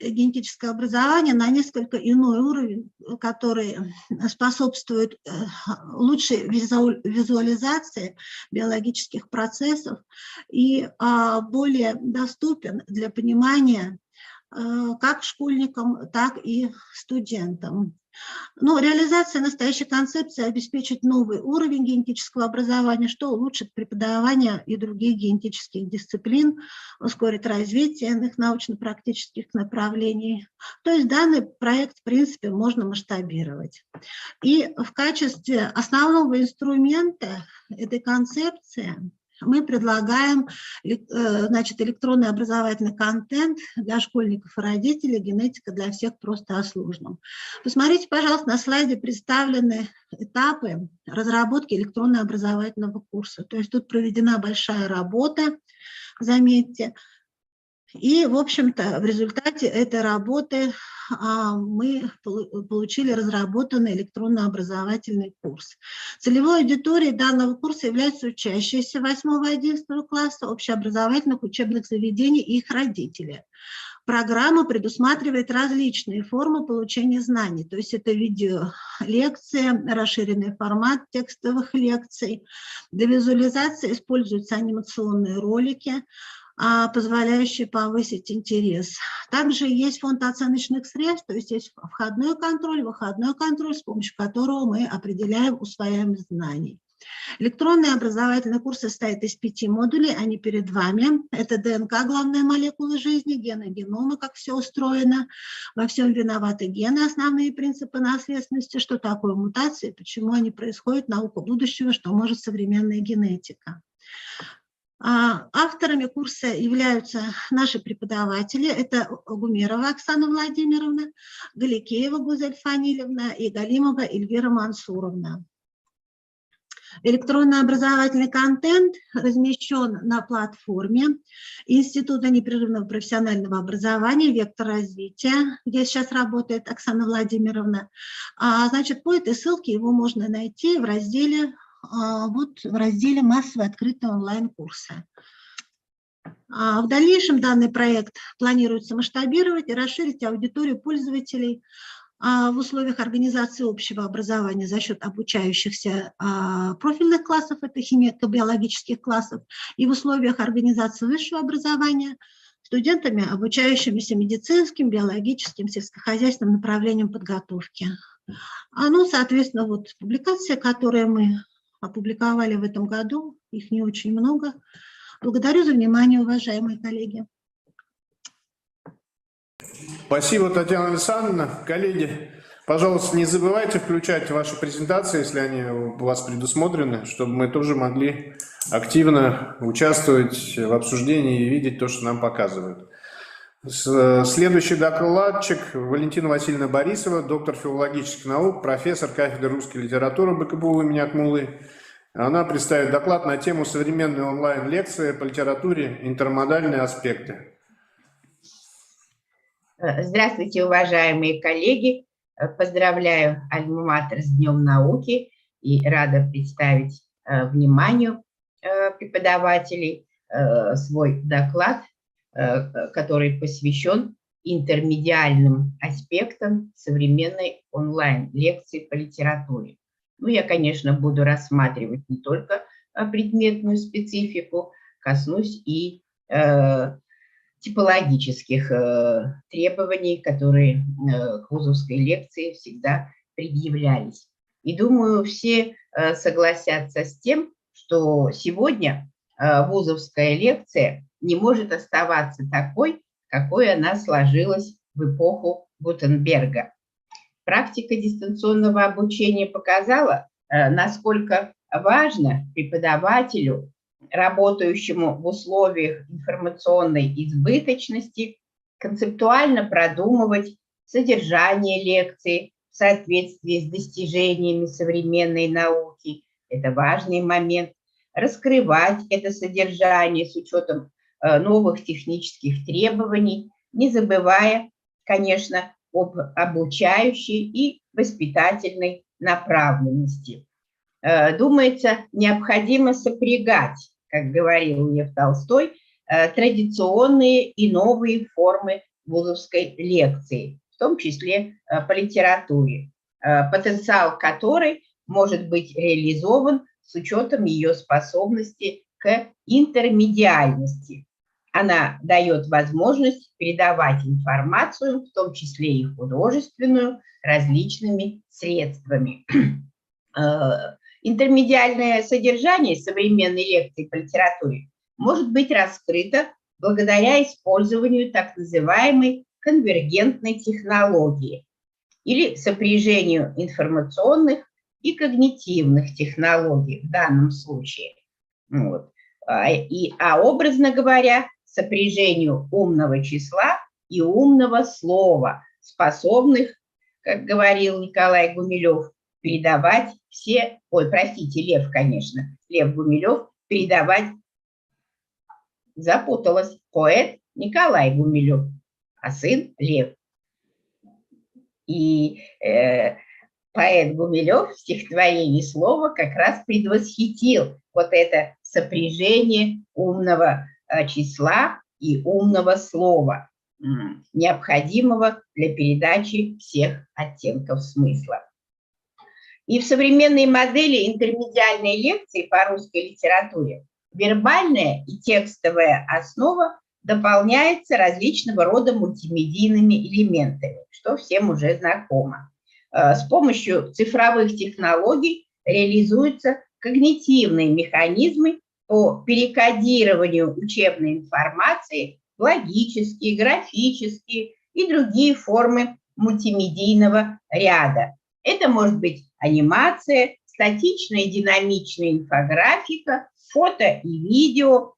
генетическое образование на несколько иной уровень, который способствует лучшей визуализации биологических процессов и более доступен для понимания как школьникам, так и студентам. Но реализация настоящей концепции обеспечит новый уровень генетического образования, что улучшит преподавание и других генетических дисциплин, ускорит развитие их научно-практических направлений. То есть данный проект, в принципе, можно масштабировать. И в качестве основного инструмента этой концепции мы предлагаем, значит, электронный образовательный контент для школьников и родителей, генетика для всех просто о сложном. Посмотрите, пожалуйста, на слайде представлены этапы разработки электронно-образовательного курса. То есть тут проведена большая работа, заметьте. И, в общем-то, в результате этой работы мы получили разработанный электронно-образовательный курс. Целевой аудиторией данного курса являются учащиеся 8-11 класса общеобразовательных учебных заведений и их родители. Программа предусматривает различные формы получения знаний, то есть это видеолекции, расширенный формат текстовых лекций. Для визуализации используются анимационные ролики, позволяющие повысить интерес. Также есть фонд оценочных средств, то есть есть входной контроль, выходной контроль, с помощью которого мы определяем усвояемость знаний. Электронный образовательный курс состоит из 5 модулей, они перед вами. Это ДНК, главная молекула жизни, гены, геномы, как все устроено. Во всем виноваты гены, основные принципы наследственности, что такое мутации, почему они происходят, наука будущего, что может современная генетика. Авторами курса являются наши преподаватели. Это Гумерова Оксана Владимировна, Галикеева Гузель Фанилевна и Галимова Эльвира Мансуровна. Электронный образовательный контент размещен на платформе Института непрерывного профессионального образования «Вектор развития», где сейчас работает Оксана Владимировна. Значит, по этой ссылке его можно найти в разделе «Массовые открытые онлайн-курсы». В дальнейшем данный проект планируется масштабировать и расширить аудиторию пользователей в условиях организации общего образования за счет обучающихся профильных классов, это химико-биологических классов, и в условиях организации высшего образования студентами, обучающимися медицинским, биологическим, сельскохозяйственным направлениям подготовки. Соответственно, вот публикации, которые мы опубликовали в этом году, их не очень много. Благодарю за внимание, уважаемые коллеги. Спасибо, Татьяна Александровна. Коллеги, пожалуйста, не забывайте включать ваши презентации, если они у вас предусмотрены, чтобы мы тоже могли активно участвовать в обсуждении и видеть то, что нам показывают. Следующий докладчик Валентина Васильевна Борисова, доктор филологических наук, профессор кафедры русской литературы БКБУ имени Акмуллы. Она представит доклад на тему «Современные онлайн-лекции по литературе. Интермодальные аспекты». Здравствуйте, уважаемые коллеги. Поздравляю Альма-Матер с Днем науки и рада представить вниманию преподавателей свой доклад, который посвящен интермедиальным аспектам современной онлайн-лекции по литературе. Я, конечно, буду рассматривать не только предметную специфику, коснусь и типологических требований, которые к вузовской лекции всегда предъявлялись. И думаю, все согласятся с тем, что сегодня вузовская лекция не может оставаться такой, какой она сложилась в эпоху Гутенберга. Практика дистанционного обучения показала, насколько важно преподавателю, работающему в условиях информационной избыточности, концептуально продумывать содержание лекции в соответствии с достижениями современной науки. Это важный момент. Раскрывать это содержание с учетом новых технических требований, не забывая, конечно, об обучающей и воспитательной направленности. Думается, необходимо сопрягать, как говорил Лев Толстой, традиционные и новые формы вузовской лекции, в том числе по литературе, потенциал которой может быть реализован с учетом ее способности к интермедиальности. Она дает возможность передавать информацию, в том числе и художественную, различными средствами. Интермедиальное содержание современной лекции по литературе может быть раскрыто благодаря использованию так называемой конвергентной технологии или сопряжению информационных и когнитивных технологий в данном случае. Образно говоря, сопряжению умного числа и умного слова, способных, как говорил Николай Гумилев, передавать Лев Гумилев, передавать, запуталась, поэт Николай Гумилев, а сын Лев. И поэт Гумилев в стихотворении «Слово» как раз предвосхитил вот это сопряжение умного числа и умного слова, необходимого для передачи всех оттенков смысла. И в современной модели интермедиальной лекции по русской литературе вербальная и текстовая основа дополняется различного рода мультимедийными элементами, что всем уже знакомо. С помощью цифровых технологий реализуются когнитивные механизмы по перекодированию учебной информации в логические, графические и другие формы мультимедийного ряда. Это может быть анимация, статичная и динамичная инфографика, фото и видео,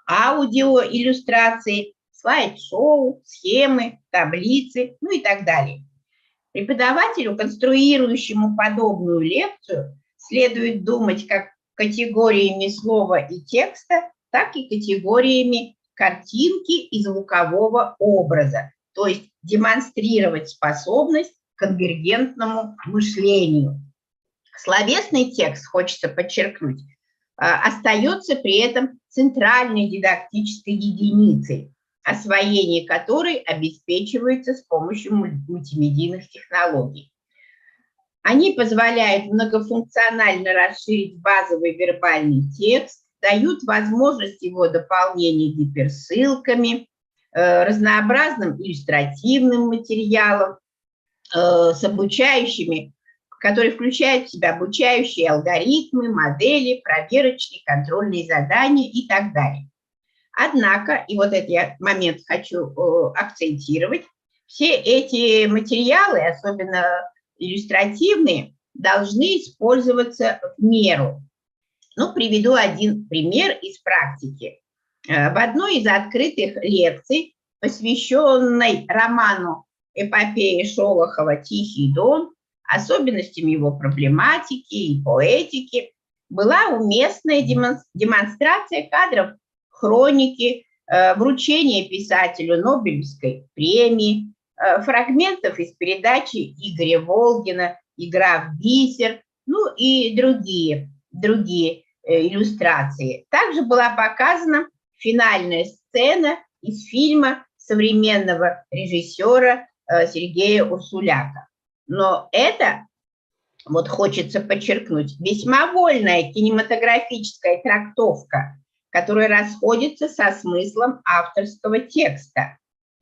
аудио, иллюстрации, слайд-шоу, схемы, таблицы, и так далее. Преподавателю, конструирующему подобную лекцию, следует думать как категориями слова и текста, так и категориями картинки и звукового образа, то есть демонстрировать способность к конвергентному мышлению. Словесный текст, хочется подчеркнуть, остается при этом центральной дидактической единицей, освоение которой обеспечивается с помощью мультимедийных технологий. Они позволяют многофункционально расширить базовый вербальный текст, дают возможность его дополнения гиперссылками, разнообразным иллюстративным материалом, с обучающими, которые включают в себя обучающие алгоритмы, модели, проверочные, контрольные задания и так далее. Однако, и вот этот момент хочу акцентировать, все эти материалы, особенно иллюстративные, должны использоваться в меру. Ну, приведу один пример из практики. В одной из открытых лекций, посвященной роману эпопеи Шолохова «Тихий Дон», особенностям его проблематики и поэтики, была уместная демонстрация кадров хроники, вручения писателю Нобелевской премии, фрагментов из передачи Игоря Волгина «Игра в бисер», ну и другие иллюстрации. Также была показана финальная сцена из фильма современного режиссера Сергея Урсуляка. Но это, вот хочется подчеркнуть, весьма вольная кинематографическая трактовка, которая расходится со смыслом авторского текста.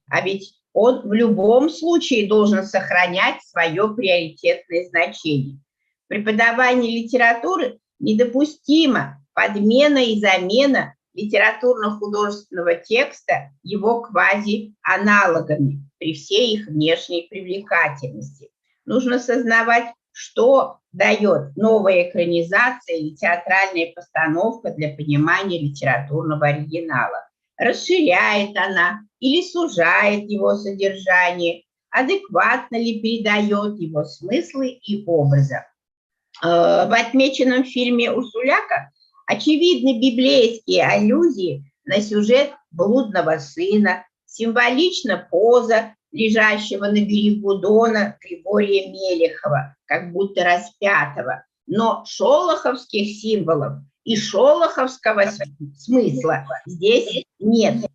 А ведь он в любом случае должен сохранять свое приоритетное значение. В преподавании литературы недопустима подмена и замена литературно-художественного текста его квазианалогами при всей их внешней привлекательности. Нужно сознавать, что дает новая экранизация или театральная постановка для понимания литературного оригинала. Расширяет она или сужает его содержание, адекватно ли передает его смыслы и образы. В отмеченном фильме Урсуляка очевидны библейские аллюзии на сюжет блудного сына, символична поза лежащего на берегу Дона Григория Мелехова, как будто распятого. Но шолоховских символов и шолоховского смысла здесь нет.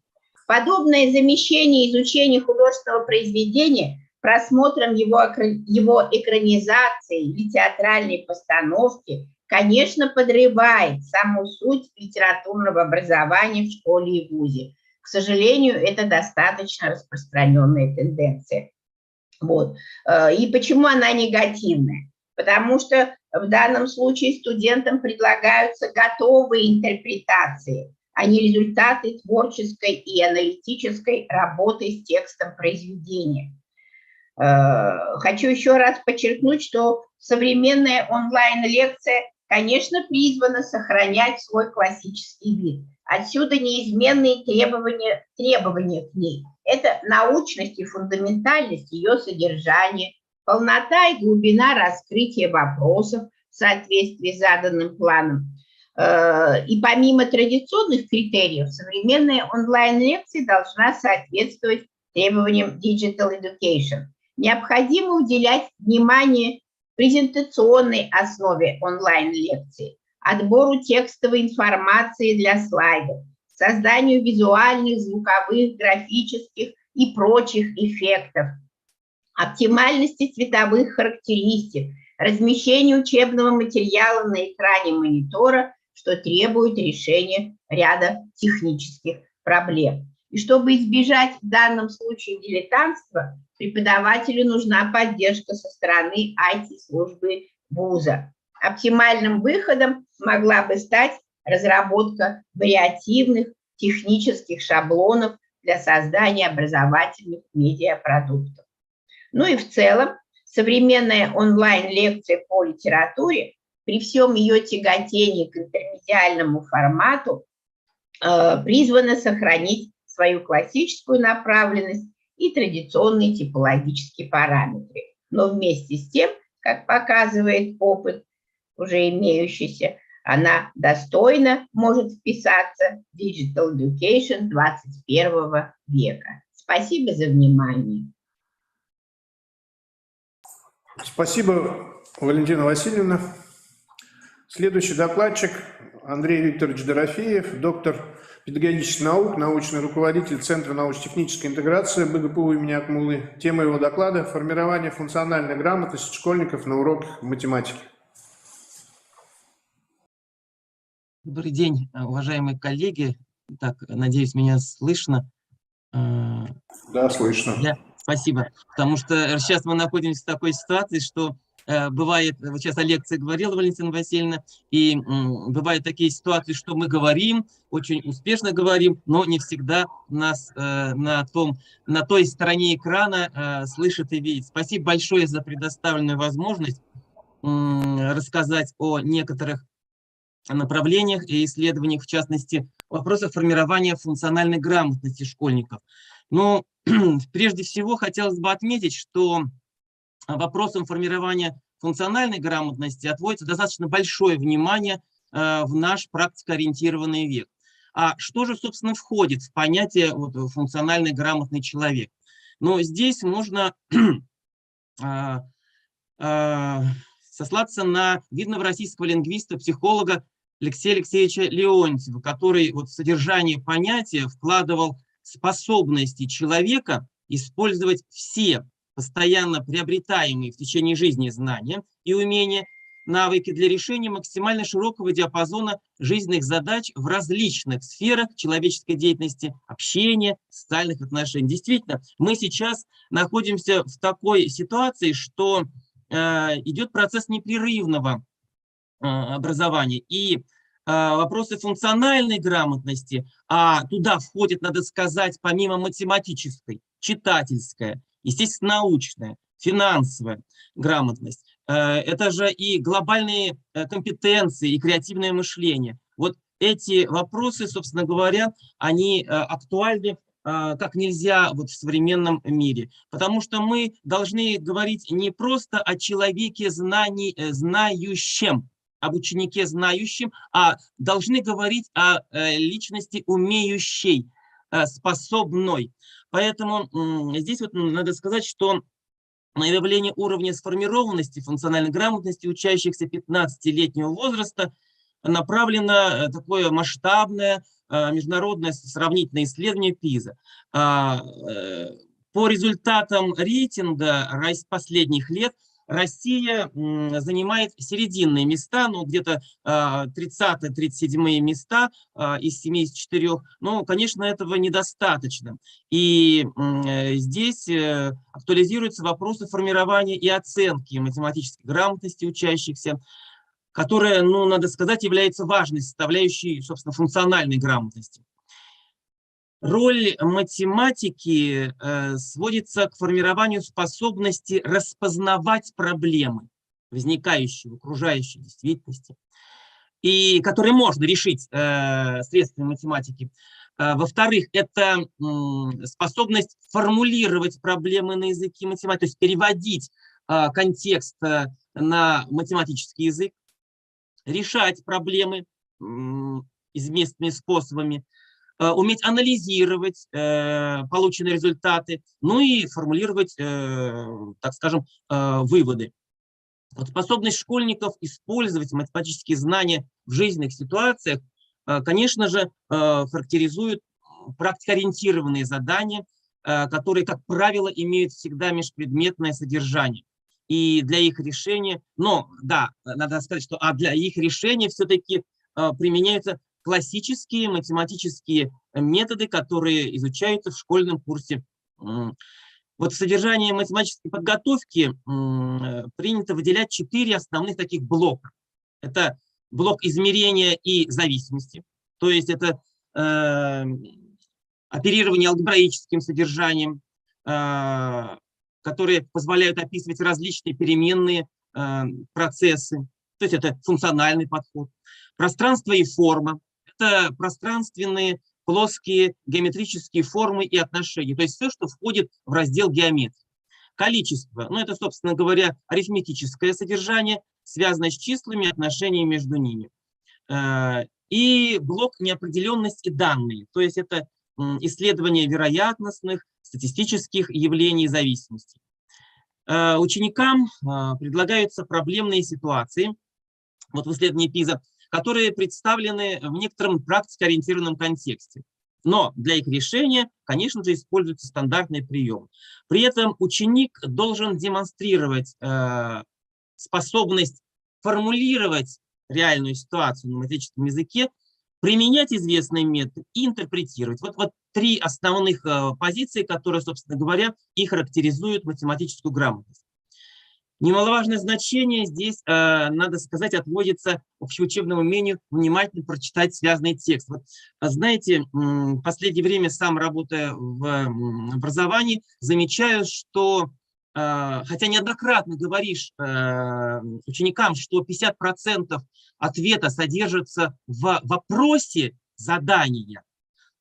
Подобное замещение изучения художественного произведения просмотром его экранизации или театральной постановки, конечно, подрывает саму суть литературного образования в школе и вузе. К сожалению, это достаточно распространенная тенденция. Вот. И почему она негативная? Потому что в данном случае студентам предлагаются готовые интерпретации, а не результаты творческой и аналитической работы с текстом произведения. Хочу еще раз подчеркнуть, что современная онлайн-лекция, конечно, призвана сохранять свой классический вид. Отсюда неизменные требования к ней. Это научность и фундаментальность ее содержания, полнота и глубина раскрытия вопросов в соответствии с заданным планом. И помимо традиционных критериев, современная онлайн-лекция должна соответствовать требованиям Digital Education. Необходимо уделять внимание презентационной основе онлайн-лекции, отбору текстовой информации для слайдов, созданию визуальных, звуковых, графических и прочих эффектов, оптимальности цветовых характеристик, размещению учебного материала на экране монитора, что требует решения ряда технических проблем. И чтобы избежать в данном случае дилетантства, преподавателю нужна поддержка со стороны IT-службы вуза. Оптимальным выходом могла бы стать разработка вариативных технических шаблонов для создания образовательных медиапродуктов. Ну и в целом современная онлайн-лекция по литературе при всем ее тяготении к интермедиальному формату призвана сохранить свою классическую направленность и традиционные типологические параметры. Но вместе с тем, как показывает опыт, уже имеющейся, она достойно может вписаться в Digital Education 21 века. Спасибо за внимание. Спасибо, Валентина Васильевна. Следующий докладчик Андрей Викторович Дорофеев, доктор педагогических наук, научный руководитель Центра научно-технической интеграции БГПУ имени Акмуллы. Тема его доклада – формирование функциональной грамотности школьников на уроках математики. Добрый день, уважаемые коллеги. Так, надеюсь, меня слышно. Да, слышно. Спасибо. Потому что сейчас мы находимся в такой ситуации, что бывает, вот сейчас о лекции говорила Валентина Васильевна, и бывают такие ситуации, что мы говорим, очень успешно говорим, но не всегда нас на той стороне экрана слышат и видят. Спасибо большое за предоставленную возможность рассказать о некоторых направлениях и исследованиях, в частности, вопросах формирования функциональной грамотности школьников. Но прежде всего хотелось бы отметить, что вопросам формирования функциональной грамотности отводится достаточно большое внимание в наш практикоориентированный век. А что же, собственно, входит в понятие функциональный грамотный человек? Но здесь можно сослаться на видного российского лингвиста, психолога Алексея Алексеевича Леонтьева, который в содержание понятия вкладывал способности человека использовать все постоянно приобретаемые в течение жизни знания и умения, навыки для решения максимально широкого диапазона жизненных задач в различных сферах человеческой деятельности, общения, социальных отношений. Действительно, мы сейчас находимся в такой ситуации, что идет процесс непрерывного образования. И вопросы функциональной грамотности, а туда входит, надо сказать, помимо математической, читательская, естественно, научная, финансовая грамотность. Это же и глобальные компетенции, и креативное мышление. Вот эти вопросы, собственно говоря, они актуальны как нельзя в современном мире. Потому что мы должны говорить не просто о человеке знающем, об ученике знающем, а должны говорить о личности умеющей, способной. Поэтому здесь надо сказать, что на выявление уровня сформированности функциональной грамотности учащихся 15-летнего возраста направлено такое масштабное международное сравнительное исследование ПИЗа. По результатам рейтинга последних лет Россия занимает серединные места, ну где-то 30-37 места из 74. Но, конечно, этого недостаточно. И здесь актуализируются вопросы формирования и оценки математической грамотности учащихся, которая, ну, надо сказать, является важной составляющей, собственно, функциональной грамотности. Роль математики сводится к формированию способности распознавать проблемы, возникающие в окружающей действительности, и которые можно решить средствами математики. Во-вторых, это способность формулировать проблемы на языке математики, то есть переводить контекст на математический язык, решать проблемы известными способами, уметь анализировать полученные результаты, ну и формулировать, так скажем, выводы. Вот способность школьников использовать математические знания в жизненных ситуациях, конечно же, характеризует практикоориентированные задания, которые, как правило, имеют всегда межпредметное содержание. И для их решения, но да, надо сказать, что для их решения все-таки применяются классические математические методы, которые изучаются в школьном курсе. Вот в содержании математической подготовки принято выделять 4 основных таких блока. Это блок измерения и зависимости, то есть это оперирование алгебраическим содержанием, которые позволяют описывать различные переменные процессы, то есть это функциональный подход. Пространство и форма – это пространственные плоские геометрические формы и отношения, то есть все, что входит в раздел геометрии. Количество, ну это, собственно говоря, арифметическое содержание, связанное с числами и отношениями между ними. И блок неопределенность и данные, то есть это исследование вероятностных, статистических явлений зависимости. Ученикам предлагаются проблемные ситуации, вот в исследовании ПИЗа, которые представлены в некотором практикоориентированном контексте. Но для их решения, конечно же, используются стандартные приемы. При этом ученик должен демонстрировать способность формулировать реальную ситуацию на математическом языке, применять известные методы и интерпретировать. Вот три основных позиции, которые, собственно говоря, и характеризуют математическую грамотность. Немаловажное значение здесь, надо сказать, отводится общеучебному умению внимательно прочитать связанный текст. Вот, знаете, в последнее время, сам работая в образовании, замечаю, что, хотя неоднократно говоришь ученикам, что 50% ответа содержится в вопросе задания,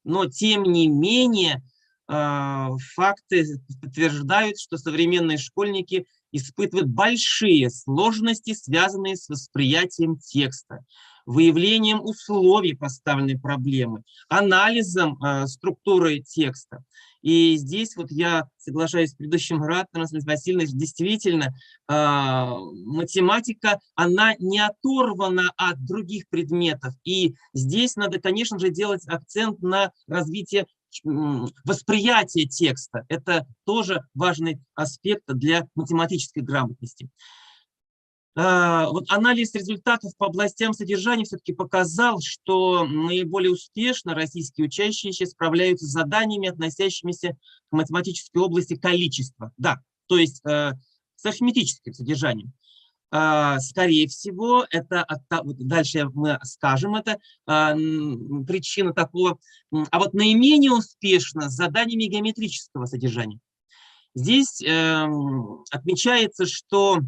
но тем не менее факты подтверждают, что современные школьники испытывают большие сложности, связанные с восприятием текста, выявлением условий поставленной проблемы, анализом структуры текста. И здесь вот я соглашаюсь с предыдущим оратором, с Васильевной, действительно, математика, она не оторвана от других предметов. И здесь надо, конечно же, делать акцент на развитие восприятие текста. Это тоже важный аспект для математической грамотности. Вот анализ результатов по областям содержания все-таки показал, что наиболее успешно российские учащиеся справляются с заданиями, относящимися к математической области количества. Да, то есть с арифметическим содержанием. Скорее всего, это дальше мы скажем, это причина такого. А вот наименее успешно с заданиями геометрического содержания. Здесь отмечается, что,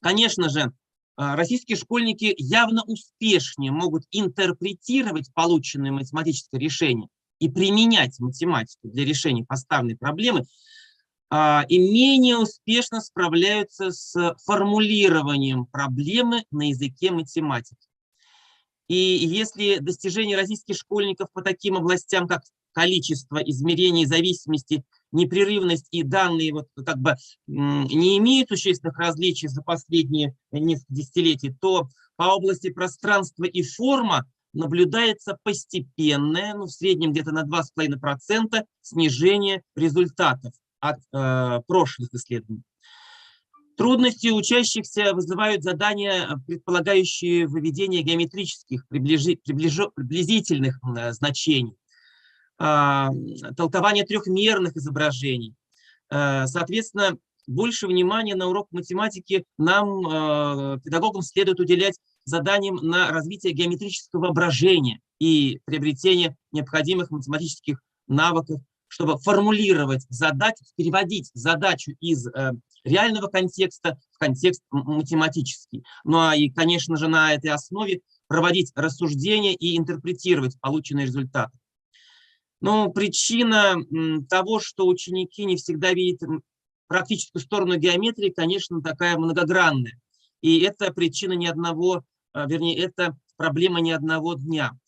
конечно же, российские школьники явно успешнее могут интерпретировать полученные математические решения и применять математику для решения поставленной проблемы, и менее успешно справляются с формулированием проблемы на языке математики. И если достижения российских школьников по таким областям, как количество, измерение зависимости, непрерывность и данные вот как бы не имеют существенных различий за последние несколько десятилетий, то по области пространства и форма наблюдается постепенное, ну, в среднем где-то на 2,5% снижение результатов от прошлых исследований. Трудности учащихся вызывают задания, предполагающие выведение геометрических приблизительных значений, толкование трехмерных изображений. Соответственно, больше внимания на урок математики нам, педагогам, следует уделять заданиям на развитие геометрического воображения и приобретение необходимых математических навыков, чтобы формулировать задачу, переводить задачу из реального контекста в контекст математический. Ну и, конечно же, на этой основе проводить рассуждения и интерпретировать полученные результаты. Но причина того, что ученики не всегда видят практическую сторону геометрии, конечно, такая многогранная. И это причина не одного, вернее, это проблема не одного дня.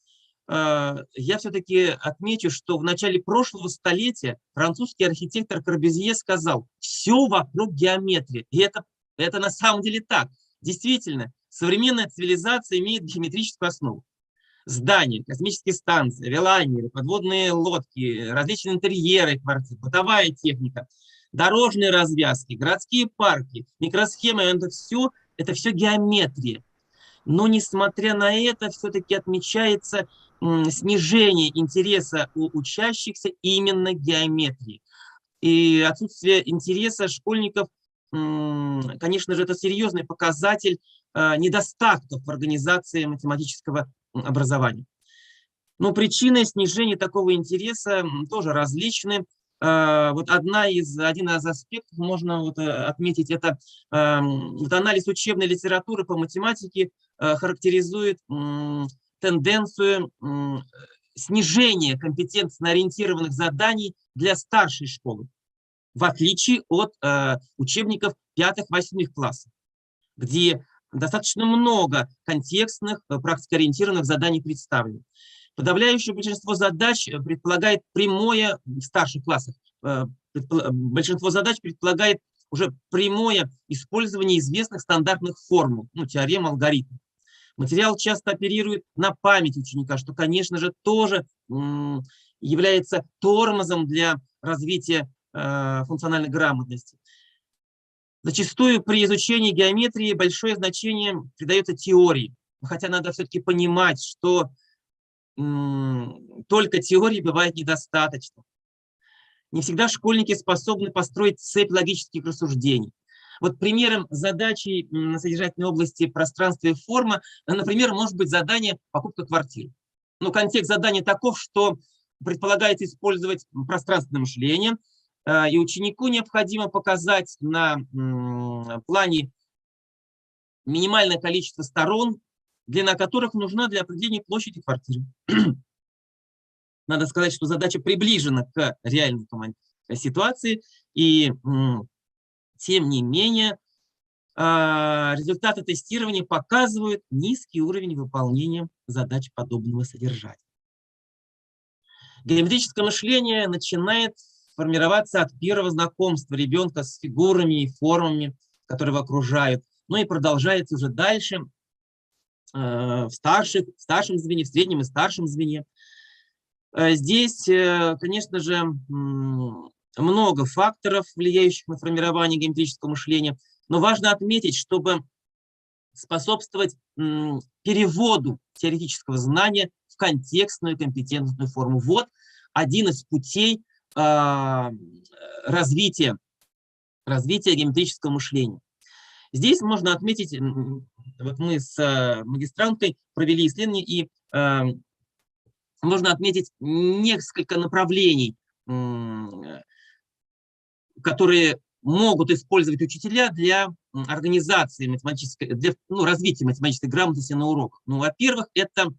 Я все-таки отмечу, что в начале прошлого столетия французский архитектор Корбюзье сказал: все вокруг геометрии. И это на самом деле так. Действительно, современная цивилизация имеет геометрическую основу. Здания, космические станции, авиалайнеры, подводные лодки, различные интерьеры квартир, бытовая техника, дорожные развязки, городские парки, микросхемы, это все геометрия. Но, несмотря на это, все-таки отмечается снижение интереса у учащихся именно к геометрии. И отсутствие интереса школьников, конечно же, это серьезный показатель недостатков в организации математического образования. Но причины снижения такого интереса тоже различны. Вот один из аспектов можно отметить, это анализ учебной литературы по математике характеризует тенденцию снижения компетентно-ориентированных заданий для старшей школы. в отличие от учебников 5-8 классов, где достаточно много контекстных, практикоориентированных заданий представлено. Подавляющее большинство задач предполагает прямое, в старших классах, большинство задач предполагает уже прямое использование известных стандартных формул, ну, теорем, алгоритмов. Материал часто оперирует на память ученика, что, конечно же, тоже является тормозом для развития функциональной грамотности. Зачастую при изучении геометрии большое значение придается теории, хотя надо все-таки понимать, что только теории бывает недостаточно. Не всегда школьники способны построить цепь логических рассуждений. Вот примером задачи на содержательной области пространства и форма, например, может быть задание «покупка квартиры». Но контекст задания таков, что предполагается использовать пространственное мышление, и ученику необходимо показать на плане минимальное количество сторон, длина которых нужна для определения площади квартиры. Надо сказать, что задача приближена к реальной ситуации, и тем не менее результаты тестирования показывают низкий уровень выполнения задач подобного содержания. Геометрическое мышление начинает формироваться от первого знакомства ребенка с фигурами и формами, которые его окружают, ну и продолжается уже дальше в старшем звене, в среднем и старшем звене. Здесь, конечно же, много факторов, влияющих на формирование геометрического мышления, но важно отметить, чтобы способствовать переводу теоретического знания в контекстную и компетентную форму. Вот один из путей развития геометрического мышления. Здесь можно отметить, вот мы с магистранткой провели исследование, и можно отметить несколько направлений, которые могут использовать учителя для организации математической, для развития математической грамотности на уроках. Ну, во-первых, это,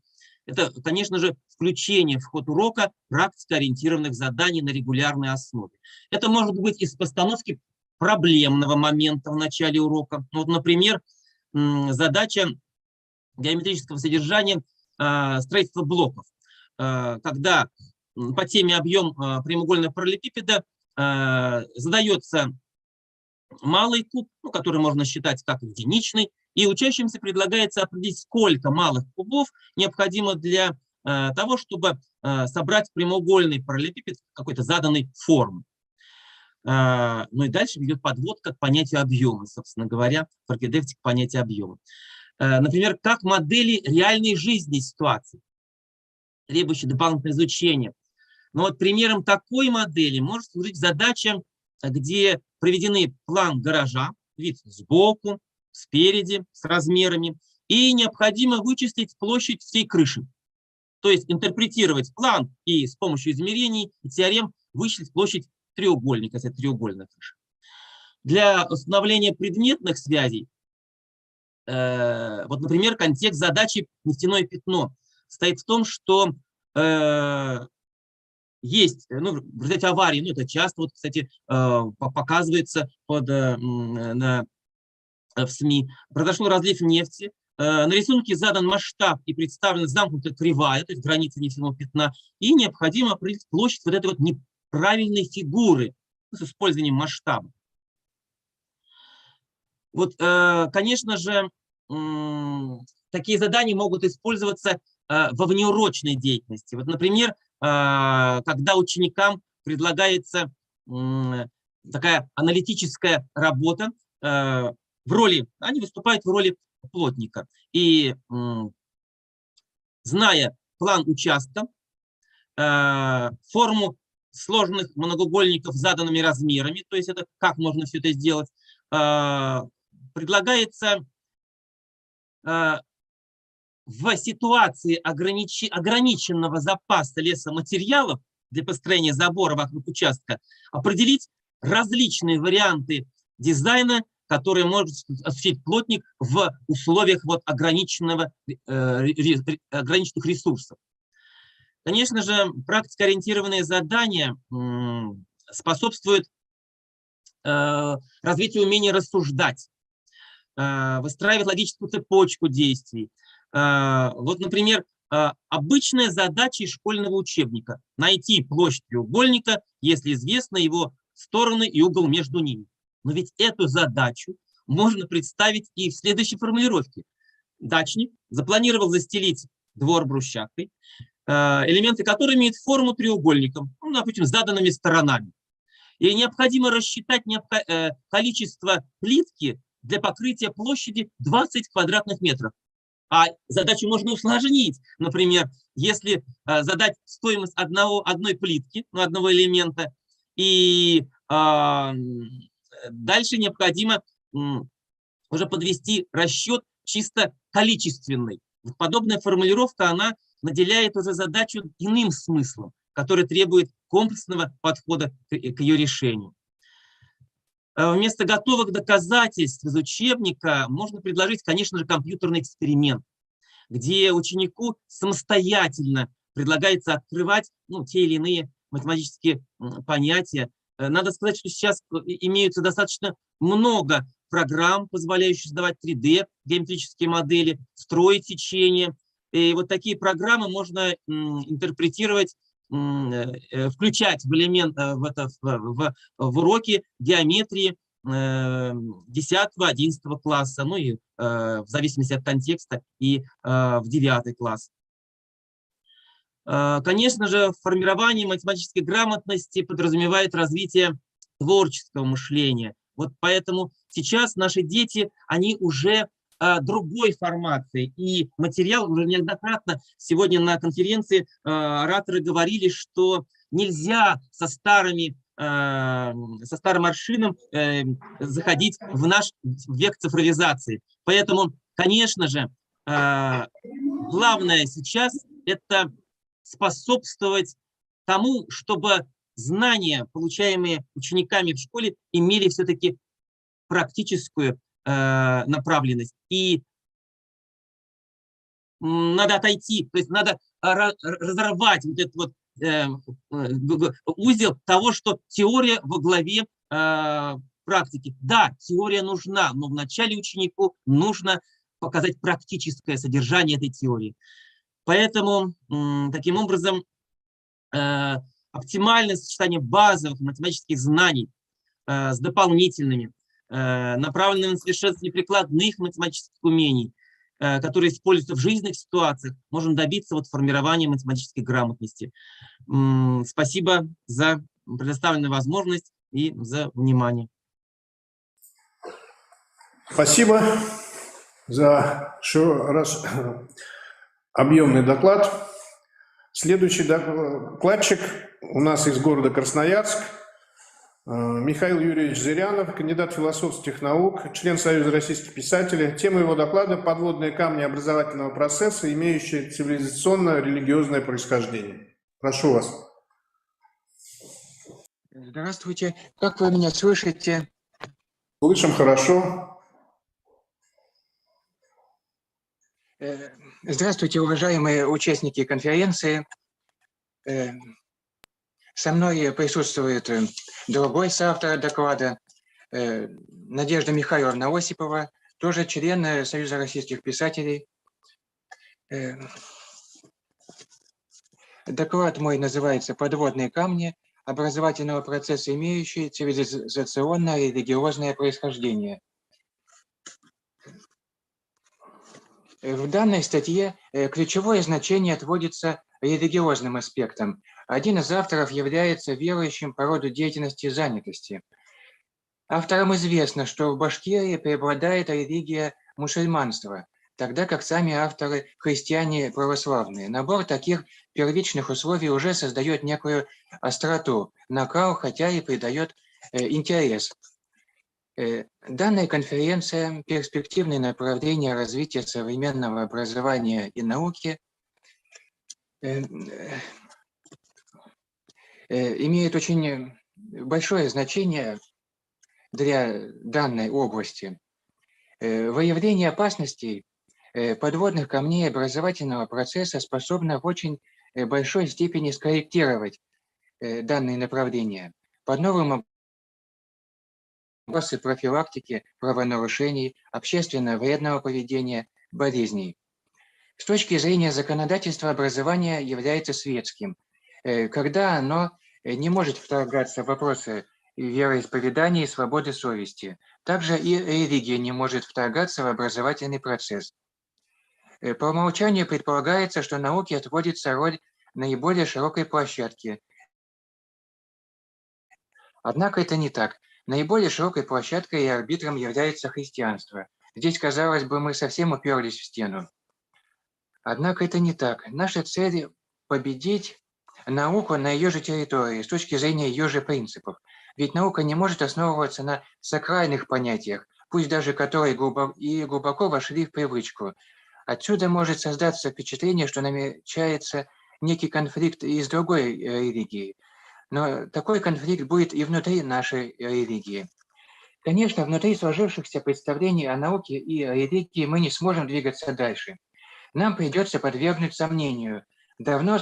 конечно же, включение в ход урока практикоориентированных заданий на регулярной основе. Это может быть из постановки проблемного момента в начале урока. Вот, например, задача геометрического содержания строительства блоков, когда по теме объем прямоугольного параллелепипеда задается малый куб, который можно считать как единичный, и учащимся предлагается определить, сколько малых кубов необходимо для того, чтобы собрать прямоугольный параллелепипед какой-то заданной формы. Ну и дальше идет подводка к понятию объема, собственно говоря, пропедевтика понятия объема. Например, как модели реальной жизни ситуации, требующие дополнительного изучения. Но вот примером такой модели может служить задача, где приведены план гаража, вид сбоку, спереди, с размерами, и необходимо вычислить площадь всей крыши. То есть интерпретировать план и с помощью измерений и теорем вычислить площадь треугольника, если это треугольная крыша. Для установления предметных связей, вот, например, контекст задачи «нефтяное пятно» состоит в том, что есть, в результате аварии, это часто, вот, кстати, показывается в СМИ, произошел разлив нефти, на рисунке задан масштаб и представлена замкнутая кривая, то есть граница нефтяного пятна, и необходимо определить площадь вот этой вот неправильной фигуры с использованием масштаба. Вот, конечно же, такие задания могут использоваться во внеурочной деятельности. Вот, например, когда ученикам предлагается такая аналитическая работа, они выступают в роли плотника. И зная план участка, форму сложных многоугольников с заданными размерами, то есть это как можно все это сделать, предлагается в ситуации ограниченного запаса лесоматериалов для построения забора вокруг участка ограничить различные варианты дизайна, которые может осуществить плотник в условиях ограниченных ресурсов. Конечно же, практикоориентированные задания способствуют развитие умения рассуждать, выстраивать логическую цепочку действий. Вот, например, обычная задача из школьного учебника – найти площадь треугольника, если известны его стороны и угол между ними. Но ведь эту задачу можно представить и в следующей формулировке. Дачник запланировал застелить двор брусчаткой, элементы которой имеют форму треугольника, ну, допустим, с заданными сторонами. И необходимо рассчитать количество плитки для покрытия площади 20 квадратных метров. А задачу можно усложнить. Например, если задать стоимость одной плитки, ну, одного элемента, и дальше необходимо уже подвести расчет чисто количественный. Вот подобная формулировка, она наделяет уже задачу иным смыслом, который требует комплексного подхода к ее решению. Вместо готовых доказательств из учебника можно предложить, конечно же, компьютерный эксперимент, где ученику самостоятельно предлагается открывать те или иные математические понятия. Надо сказать, что сейчас имеются достаточно много программ, позволяющих создавать 3D геометрические модели, строить течения. И вот такие программы можно интерпретировать, включать в уроки геометрии 10-11 класса, ну и в зависимости от контекста и в 9 класс. Конечно же, формирование математической грамотности подразумевает развитие творческого мышления. Вот поэтому сейчас наши дети, они уже другой формации. И материал уже неоднократно сегодня на конференции ораторы говорили, что нельзя со старым аршином заходить в наш век цифровизации. Поэтому, конечно же, главное сейчас – это способствовать тому, чтобы знания, получаемые учениками в школе, имели все-таки практическую направленность. И надо отойти, то есть надо разорвать вот этот вот узел того, что теория во главе практики. Да, теория нужна, но вначале ученику нужно показать практическое содержание этой теории. Поэтому таким образом оптимальное сочетание базовых математических знаний с дополнительными, направленными на совершенствование прикладных математических умений, которые используются в жизненных ситуациях, можем добиться вот формирования математической грамотности. Спасибо за предоставленную возможность и за внимание. Спасибо за объемный доклад. Следующий докладчик у нас из города Красноярск. Михаил Юрьевич Зырянов, кандидат философских наук, член Союза российских писателей. Тема его доклада – «Подводные камни образовательного процесса, имеющие цивилизационно-религиозное происхождение». Прошу вас. Здравствуйте. Как вы меня слышите? Слышим хорошо. Здравствуйте, уважаемые участники конференции. Со мной присутствует другой соавтор доклада, Надежда Михайловна Осипова, тоже член Союза российских писателей. Доклад мой называется «Подводные камни образовательного процесса, имеющие цивилизационно-религиозное происхождение». В данной статье ключевое значение отводится религиозным аспектам. Один из авторов является верующим по роду деятельности и занятости. Авторам известно, что в Башкирии преобладает религия мусульманства, тогда как сами авторы христиане православные. Набор таких первичных условий уже создает некую остроту, накал, хотя и придает интерес. Данная конференция «Перспективные направления развития современного образования и науки» имеет очень большое значение для данной области. Выявление опасностей подводных камней образовательного процесса способно в очень большой степени скорректировать данные направления. Под новым вопросы профилактики правонарушений, общественно вредного поведения, болезней. С точки зрения законодательства, образование является светским, когда оно не может вторгаться в вопросы вероисповедания и свободы совести. Также и религия не может вторгаться в образовательный процесс. По умолчанию предполагается, что науке отводится роль наиболее широкой площадки. Однако это не так. Наиболее широкой площадкой и арбитром является христианство. Здесь, казалось бы, мы совсем уперлись в стену. Однако это не так. Наша цель – победить науку на ее же территории, с точки зрения ее же принципов. Ведь наука не может основываться на сакральных понятиях, пусть даже которые глубоко вошли в привычку. Отсюда может создаться впечатление, что намечается некий конфликт и с другой религией. Но такой конфликт будет и внутри нашей религии. Конечно, внутри сложившихся представлений о науке и религии мы не сможем двигаться дальше. Нам придется подвергнуть сомнению давно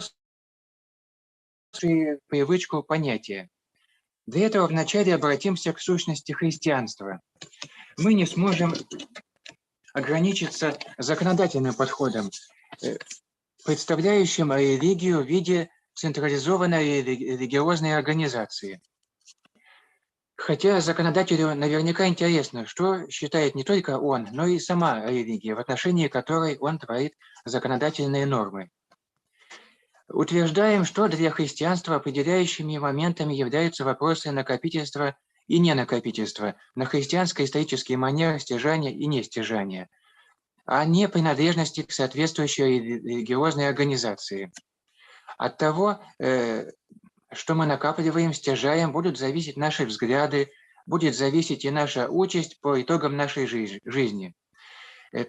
привычку понятия. Для этого вначале обратимся к сущности христианства. Мы не сможем ограничиться законодательным подходом, представляющим религию в виде централизованной религиозной организации. Хотя законодателю наверняка интересно, что считает не только он, но и сама религия, в отношении которой он творит законодательные нормы. Утверждаем, что для христианства определяющими моментами являются вопросы накопительства и ненакопительства, на христианско-исторический манер стяжания и нестяжания, а не принадлежности к соответствующей религиозной организации. От того, что мы накапливаем, стяжаем, будут зависеть наши взгляды, будет зависеть и наша участь по итогам нашей жизни.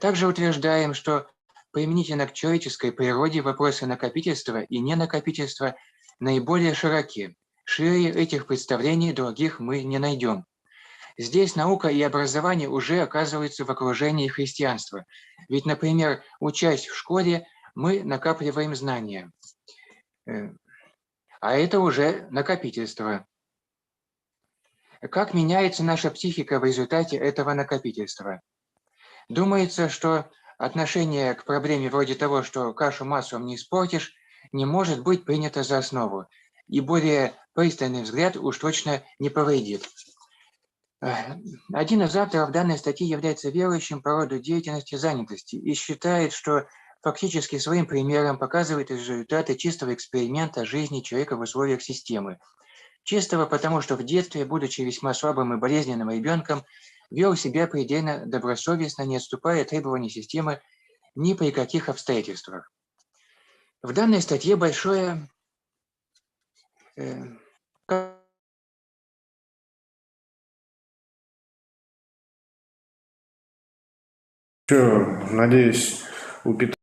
Также утверждаем, что применительно к человеческой природе вопросы накопительства и ненакопительства наиболее широки. Шире этих представлений других мы не найдем. Здесь наука и образование уже оказываются в окружении христианства. Ведь, например, учась в школе, мы накапливаем знания. А это уже накопительство. Как меняется наша психика в результате этого накопительства? Думается, что отношение к проблеме вроде того, что кашу маслом не испортишь, не может быть принято за основу, и более пристальный взгляд уж точно не повредит. Один из авторов данной статьи является верующим по роду деятельности занятости и считает, что фактически своим примером показывает результаты чистого эксперимента жизни человека в условиях системы. Чистого, потому что в детстве, будучи весьма слабым и болезненным ребенком, вел себя предельно добросовестно, не отступая от требований системы ни при каких обстоятельствах. В данной статье большое надеюсь, у Петра.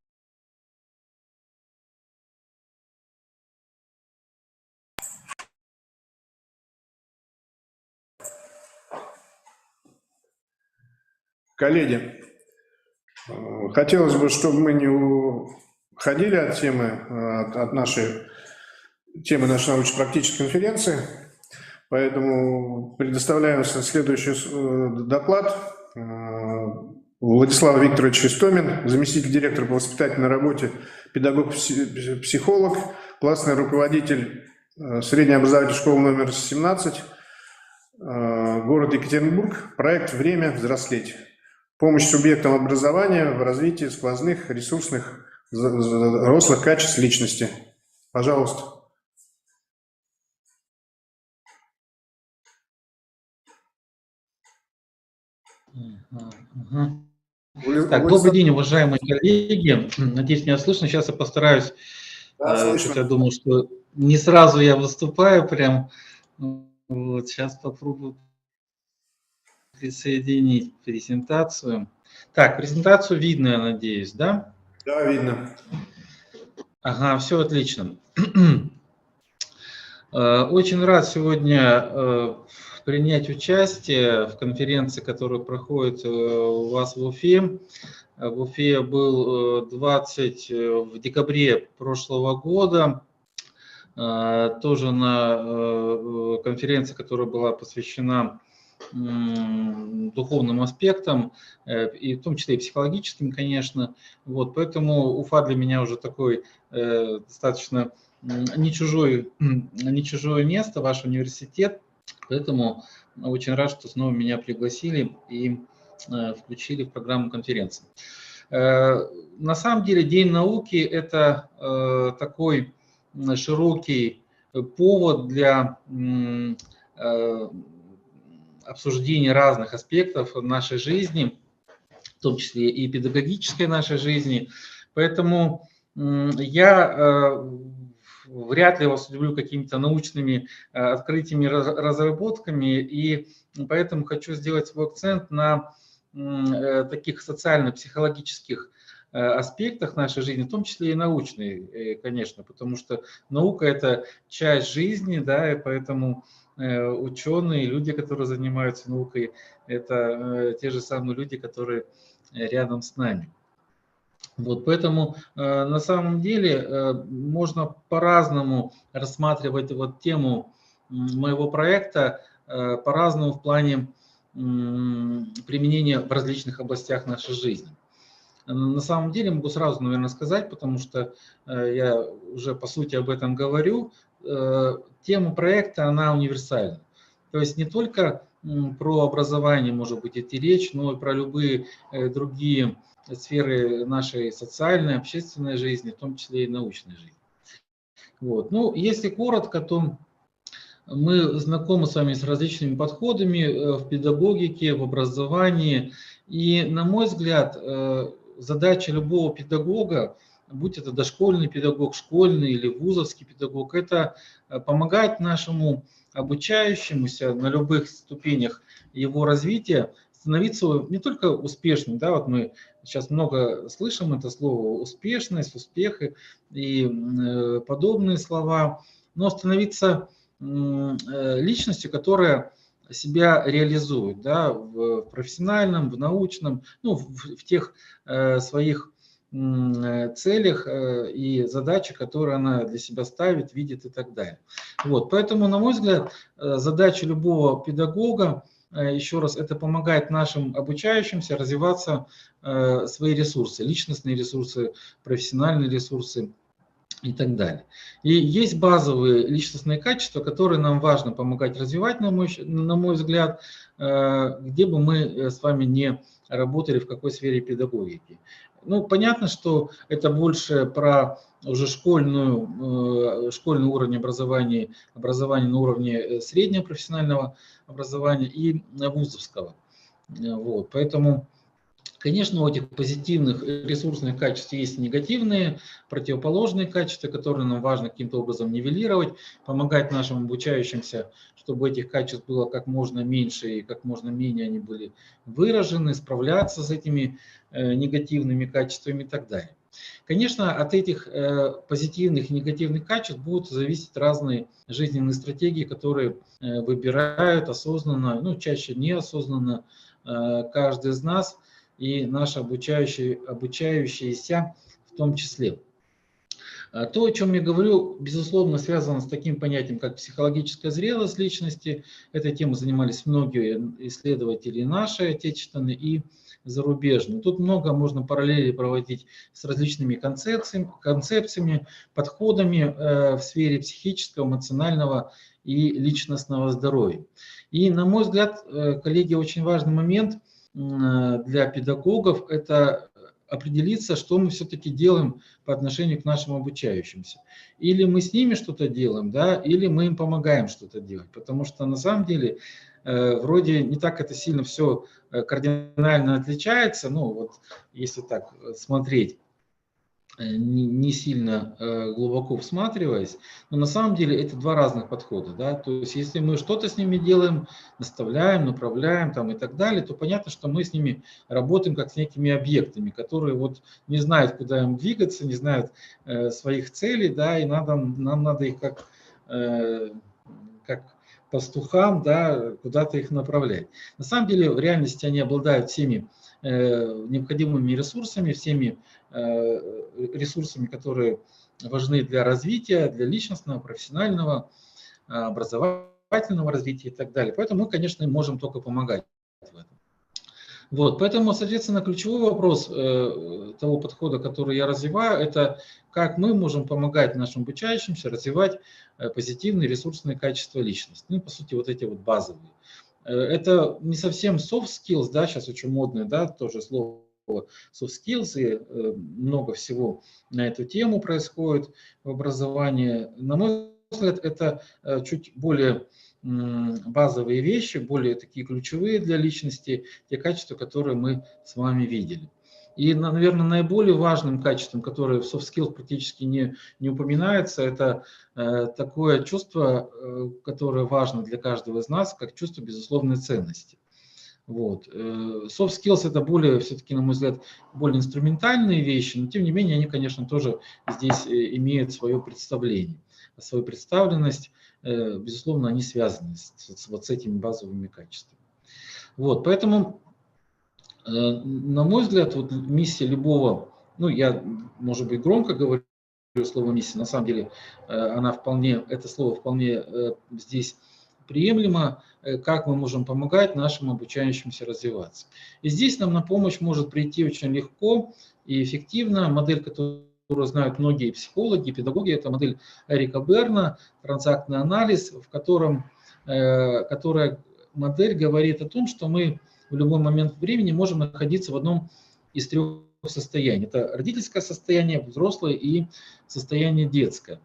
Коллеги, хотелось бы, чтобы мы не уходили от темы, от нашей темы нашей научно-практической конференции, поэтому предоставляем следующий доклад. Владислав Викторович Истомин, заместитель директора по воспитательной работе, педагог-психолог, классный руководитель средней образовательной школы номер 17, город Екатеринбург, проект «Время взрослеть». Помощь субъектам образования в развитии сквозных, ресурсных, взрослых качеств личности. Пожалуйста. Так, добрый день, уважаемые коллеги. Надеюсь, меня слышно. Сейчас я постараюсь, хотя я думал, что не сразу я выступаю прям. Вот, сейчас попробую присоединить презентацию. Так, презентацию видно, я надеюсь, да? Да, видно. Ага, все отлично. Очень рад сегодня принять участие в конференции, которая проходит у вас в Уфе. В Уфе был в декабре прошлого года, тоже на конференции, которая была посвящена духовным аспектам, и в том числе и психологическим, конечно. Вот, поэтому Уфа для меня уже такой достаточно не чужое место, ваш университет. Поэтому очень рад, что снова меня пригласили и включили в программу конференции. На самом деле День науки – это такой широкий повод для обсуждения разных аспектов нашей жизни, в том числе и педагогической нашей жизни. Поэтому я вряд ли вас удивлю какими-то научными открытиями, разработками, и поэтому хочу сделать свой акцент на таких социально-психологических аспектах нашей жизни, в том числе и научной, конечно, потому что наука – это часть жизни, да, и поэтому ученые, люди, которые занимаются наукой, это те же самые люди, которые рядом с нами. Вот, поэтому на самом деле можно по-разному рассматривать вот тему моего проекта, по-разному в плане применения в различных областях нашей жизни. На самом деле могу сразу, наверное, сказать, потому что я уже по сути об этом говорю, тема проекта, она универсальна. То есть не только про образование может быть идти речь, но и про любые другие сферы нашей социальной, общественной жизни, в том числе и научной жизни. Вот. Ну, если коротко, то мы знакомы с вами с различными подходами в педагогике, в образовании. И, на мой взгляд, задача любого педагога, будь это дошкольный педагог, школьный или вузовский педагог, это помогать нашему обучающемуся на любых ступенях его развития становиться не только успешным, да, вот мы сейчас много слышим это слово успешность, успехи и подобные слова, но становиться личностью, которая себя реализует, да, в профессиональном, в научном, ну, в тех своих целях и задачах, которые она для себя ставит, видит и так далее. Вот, поэтому, на мой взгляд, задача любого педагога, еще раз, это помогает нашим обучающимся развиваться свои ресурсы, личностные ресурсы, профессиональные ресурсы и так далее. И есть базовые личностные качества, которые нам важно помогать развивать, на мой взгляд, где бы мы с вами не работали, в какой сфере педагогики. Ну, понятно, что это больше про уже школьный уровень образования на уровне среднего профессионального образования и вузовского. Вот, поэтому, конечно, у этих позитивных ресурсных качеств есть негативные, противоположные качества, которые нам важно каким-то образом нивелировать, помогать нашим обучающимся, чтобы этих качеств было как можно меньше и как можно менее они были выражены, справляться с этими негативными качествами и так далее. Конечно, от этих позитивных и негативных качеств будут зависеть разные жизненные стратегии, которые выбирают осознанно, ну, чаще неосознанно каждый из нас и наши обучающиеся в том числе. То, о чем я говорю, безусловно, связано с таким понятием, как психологическая зрелость личности. Этой темой занимались многие исследователи наши, отечественные и зарубежные. Тут много можно параллели проводить с различными концепциями, подходами в сфере психического, эмоционального и личностного здоровья. И, на мой взгляд, коллеги, очень важный момент для педагогов – это определиться, что мы все-таки делаем по отношению к нашим обучающимся. Или мы с ними что-то делаем, да, или мы им помогаем что-то делать. Потому что на самом деле вроде не так это сильно все кардинально отличается, ну вот если так смотреть, не сильно глубоко всматриваясь, но на самом деле это два разных подхода, да, то есть если мы что-то с ними делаем, наставляем, направляем там и так далее, то понятно, что мы с ними работаем как с некими объектами, которые вот не знают, куда им двигаться, не знают своих целей, да, и нам надо их как пастухам, да, куда-то их направлять. На самом деле в реальности они обладают всеми необходимыми ресурсами, всеми ресурсами, которые важны для развития, для личностного, профессионального, образовательного образовательного развития и так далее. Поэтому мы, конечно, можем только помогать в этом. Вот, поэтому, соответственно, ключевой вопрос того подхода, который я развиваю, это как мы можем помогать нашим обучающимся развивать позитивные ресурсные качества личности. Ну, по сути, вот эти вот базовые. Это не совсем soft skills, да, сейчас очень модное, да, тоже слово soft skills, и много всего на эту тему происходит в образовании. На мой взгляд, это чуть более базовые вещи, более такие ключевые для личности, те качества, которые мы с вами видели. И, наверное, наиболее важным качеством, которое в soft skills практически не упоминается, это такое чувство, которое важно для каждого из нас, как чувство безусловной ценности. Вот. Soft skills – это более, все-таки, на мой взгляд, более инструментальные вещи, но тем не менее они, конечно, тоже здесь имеют свое представление, свою представленность. Безусловно, они связаны вот с этими базовыми качествами. Вот, поэтому, на мой взгляд, вот миссия любого, ну, я, может быть, громко говорю слово миссия, на самом деле, она вполне, это слово вполне здесь приемлемо, как мы можем помогать нашим обучающимся развиваться. И здесь нам на помощь может прийти очень легко и эффективно модель, которую знают многие психологи, педагоги, это модель Эрика Берна, транзактный анализ, в которая модель говорит о том, что мы в любой момент времени можем находиться в одном из трех состояний. Это родительское состояние, взрослое и состояние детское.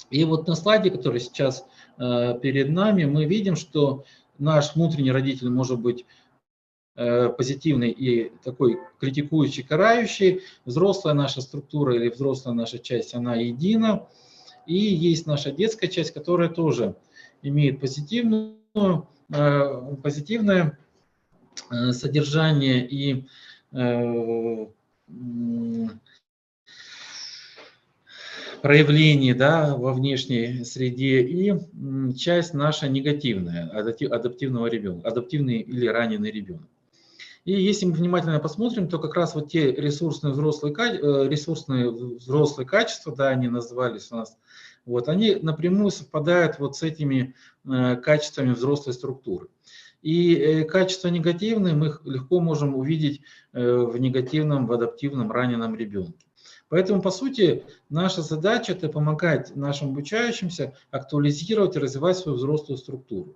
И вот на слайде, который сейчас перед нами, мы видим, что наш внутренний родитель может быть позитивный и такой критикующий, карающий. Взрослая наша структура или взрослая наша часть, она едина. И есть наша детская часть, которая тоже имеет позитивное содержание и проявление, да, во внешней среде, и часть наша негативная, адаптивного ребенка, адаптивный или раненый ребенок. И если мы внимательно посмотрим, то как раз вот те ресурсные взрослые качества, да, они назывались у нас, вот, они напрямую совпадают вот с этими качествами взрослой структуры. И качества негативные мы легко можем увидеть в негативном, в адаптивном раненом ребенке. Поэтому, по сути, наша задача – это помогать нашим обучающимся актуализировать и развивать свою взрослую структуру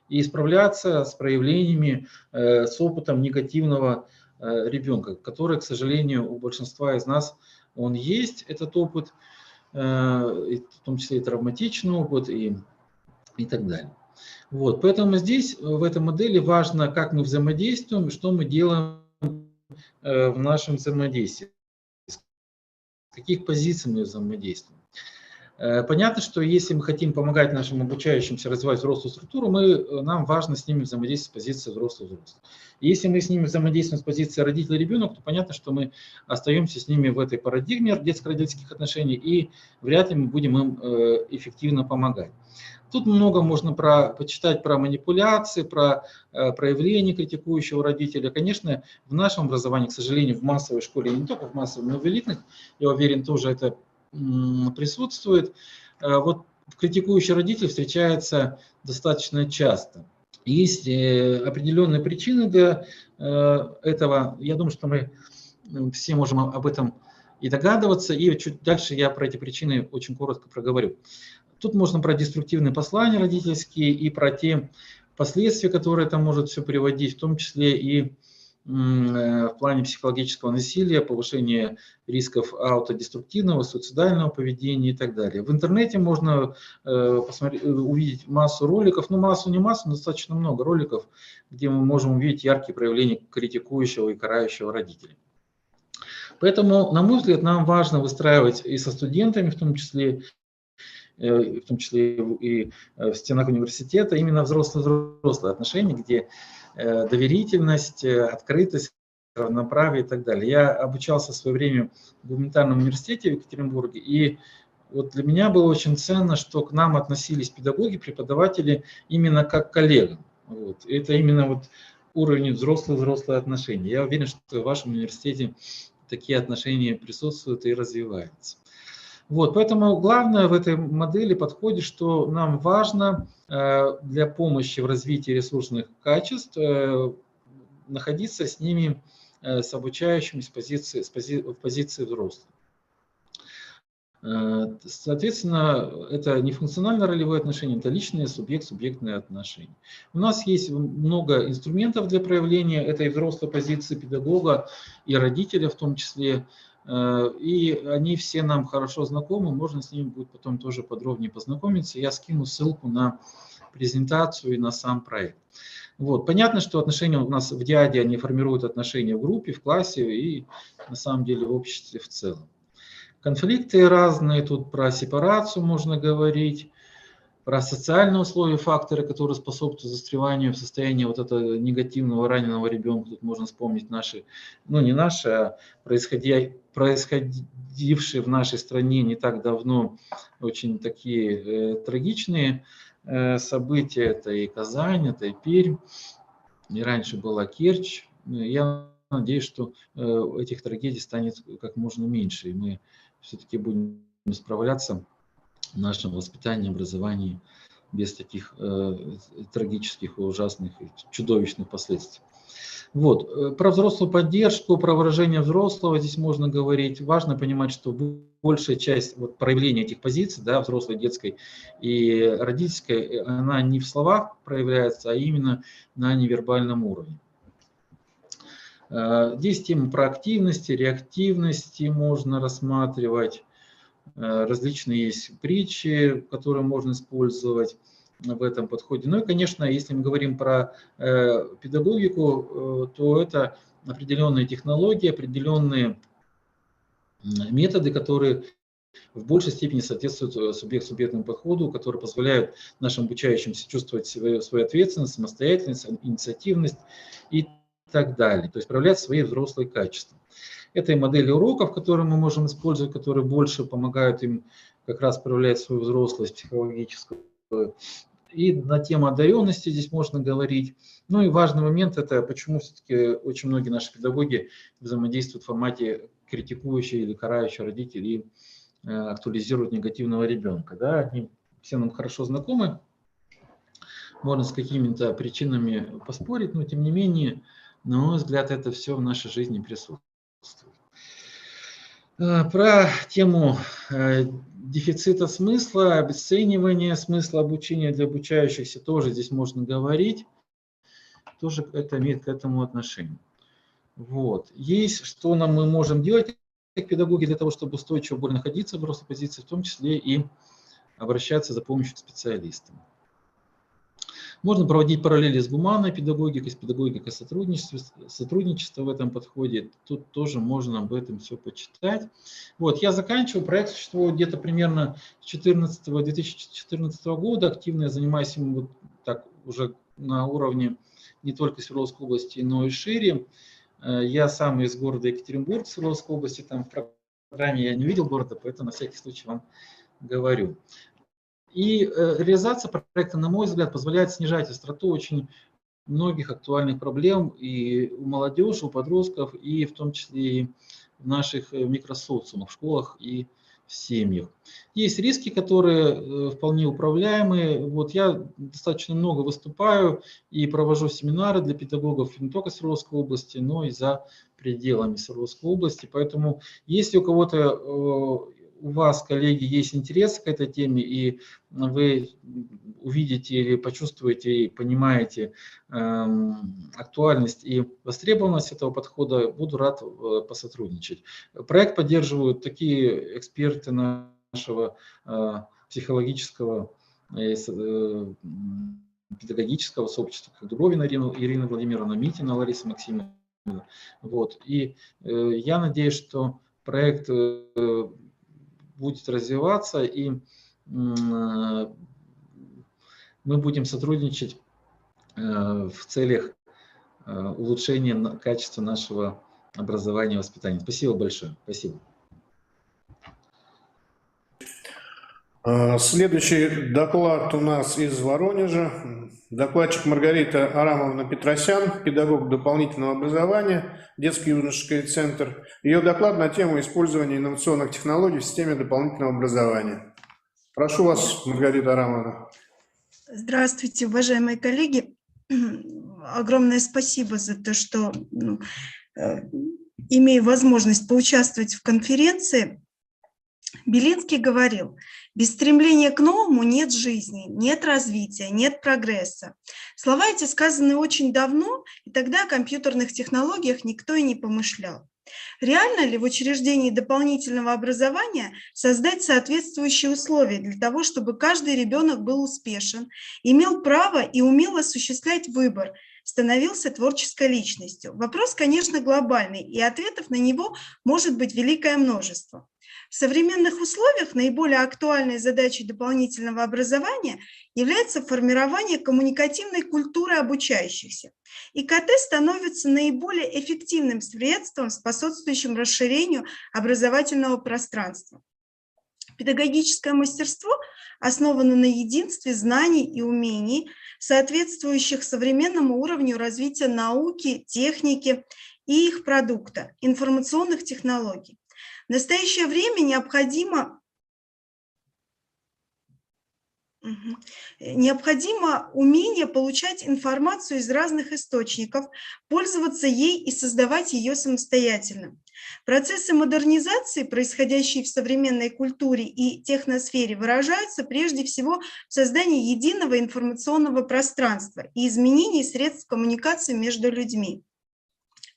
и справляться с проявлениями, с опытом негативного ребенка, который, к сожалению, у большинства из нас он есть, этот опыт, в том числе и травматичный опыт и так далее. Вот, поэтому здесь, в этой модели, важно, как мы взаимодействуем, что мы делаем в нашем взаимодействии, с каких позиций мы взаимодействуем. Понятно, что если мы хотим помогать нашим обучающимся развивать взрослую структуру, нам важно с ними взаимодействовать с позиции взрослый-взрослый. Если мы с ними взаимодействуем с позиции родитель-ребенок, то понятно, что мы остаемся с ними в этой парадигме детско-родительских отношений, и вряд ли мы будем им эффективно помогать. Тут много можно почитать про манипуляции, про проявление критикующего родителя. Конечно, в нашем образовании, к сожалению, в массовой школе, не только в массовой, но и в элитных, я уверен, тоже это присутствует. Вот критикующий родитель встречается достаточно часто. Есть определенные причины для этого. Я думаю, что мы все можем об этом и догадываться. И чуть дальше я про эти причины очень коротко проговорю. Тут можно про деструктивные послания родительские и про те последствия, которые это может все приводить, в том числе и в плане психологического насилия, повышения рисков аутодеструктивного, суицидального поведения и так далее. В интернете можно увидеть массу роликов, ну массу не массу, но достаточно много роликов, где мы можем увидеть яркие проявления критикующего и карающего родителя. Поэтому, на мой взгляд, нам важно выстраивать и со студентами, в том числе и в стенах университета, именно взрослые отношения, где доверительность, открытость, равноправие и так далее. Я обучался в свое время в гуманитарном университете в Екатеринбурге, и вот для меня было очень ценно, что к нам относились педагоги, преподаватели именно как к коллегам. Вот. Это именно вот уровень взрослые отношения. Я уверен, что в вашем университете такие отношения присутствуют и развиваются. Вот, поэтому главное в этой модели подходе, что нам важно для помощи в развитии ресурсных качеств, находиться с ними, с обучающими в позиции взрослых. Соответственно, это не функционально-ролевые отношения, это личные субъект-субъектные отношения. У нас есть много инструментов для проявления этой взрослой позиции педагога и родителя в том числе. И они все нам хорошо знакомы, можно с ними будет потом тоже подробнее познакомиться. Я скину ссылку на презентацию и на сам проект. Вот. Понятно, что отношения у нас в ДИАДе, они формируют отношения в группе, в классе и на самом деле в обществе в целом. Конфликты разные, тут про сепарацию можно говорить, про социальные условия, факторы, которые способствуют застреванию в состоянии вот этого негативного раненого ребенка. Тут можно вспомнить наши, ну не наши, а происходившие в нашей стране не так давно очень такие трагичные события. Это и Казань, это и Пермь, и раньше была Керчь. Я надеюсь, что этих трагедий станет как можно меньше, и мы все-таки будем справляться в нашем воспитании, образовании без таких трагических, ужасных, чудовищных последствий. Вот. Про взрослую поддержку, про выражение взрослого здесь можно говорить. Важно понимать, что большая часть вот, проявления этих позиций, да, взрослой, детской и родительской, она не в словах проявляется, а именно на невербальном уровне. Здесь тему про активности, реактивности можно рассматривать. Различные есть притчи, которые можно использовать в этом подходе. Ну и, конечно, если мы говорим про педагогику, то это определенные технологии, определенные методы, которые в большей степени соответствуют субъект-субъектному подходу, которые позволяют нашим обучающимся чувствовать свою ответственность, самостоятельность, инициативность и так далее, то есть проявлять свои взрослые качества. Это и модели уроков, которые мы можем использовать, которые больше помогают им как раз проявлять свою взрослость психологическую. И на тему одаренности здесь можно говорить. Ну и важный момент – это почему все-таки очень многие наши педагоги взаимодействуют в формате критикующего или карающего родителей и актуализируют негативного ребенка. Да? Они все нам хорошо знакомы, можно с какими-то причинами поспорить, но тем не менее, на мой взгляд, это все в нашей жизни присутствует. Про тему дефицита смысла, обесценивания смысла обучения для обучающихся тоже здесь можно говорить. Тоже это имеет к этому отношение. Вот. Есть, что мы можем делать как педагоги для того, чтобы устойчиво более находиться в взрослой позиции, в том числе и обращаться за помощью к специалистам. Можно проводить параллели с гуманной педагогикой, с педагогикой сотрудничества в этом подходе. Тут тоже можно об этом все почитать. Вот, я заканчиваю. Проект существует где-то примерно с 2014 года. Активно я занимаюсь им вот так уже на уровне не только Свердловской области, но и шире. Я сам из города Екатеринбург, Свердловской области. Там в программе я не видел города, поэтому на всякий случай вам говорю. И реализация проекта, на мой взгляд, позволяет снижать остроту очень многих актуальных проблем и у молодежи, у подростков, и в том числе и в наших микросоциумах, в школах и в семьях. Есть риски, которые вполне управляемые. Вот я достаточно много выступаю и провожу семинары для педагогов не только Свердловской области, но и за пределами Свердловской области. Поэтому если у кого-то у вас, коллеги, есть интерес к этой теме, и вы увидите или почувствуете и понимаете актуальность и востребованность этого подхода, буду рад посотрудничать. Проект поддерживают такие эксперты нашего психологического и педагогического сообщества, как Дубровина Ирина Владимировна, Митина Лариса Максимовна. Вот. И я надеюсь, что проект будет развиваться, и мы будем сотрудничать в целях улучшения качества нашего образования и воспитания. Спасибо большое. Спасибо. Следующий доклад у нас из Воронежа. Докладчик Маргарита Арамовна Петросян, педагог дополнительного образования, детский юношеский центр. Ее доклад на тему использования инновационных технологий в системе дополнительного образования. Прошу вас, Маргарита Арамовна. Здравствуйте, уважаемые коллеги. Огромное спасибо за то, что имею возможность поучаствовать в конференции. Белинский говорил: без стремления к новому нет жизни, нет развития, нет прогресса. Слова эти сказаны очень давно, и тогда о компьютерных технологиях никто и не помышлял. Реально ли в учреждении дополнительного образования создать соответствующие условия для того, чтобы каждый ребенок был успешен, имел право и умел осуществлять выбор, становился творческой личностью? Вопрос, конечно, глобальный, и ответов на него может быть великое множество. В современных условиях наиболее актуальной задачей дополнительного образования является формирование коммуникативной культуры обучающихся. ИКТ становится наиболее эффективным средством, способствующим расширению образовательного пространства. Педагогическое мастерство основано на единстве знаний и умений, соответствующих современному уровню развития науки, техники и их продукта, информационных технологий. В настоящее время необходимо умение получать информацию из разных источников, пользоваться ей и создавать ее самостоятельно. Процессы модернизации, происходящие в современной культуре и техносфере, выражаются прежде всего в создании единого информационного пространства и изменении средств коммуникации между людьми.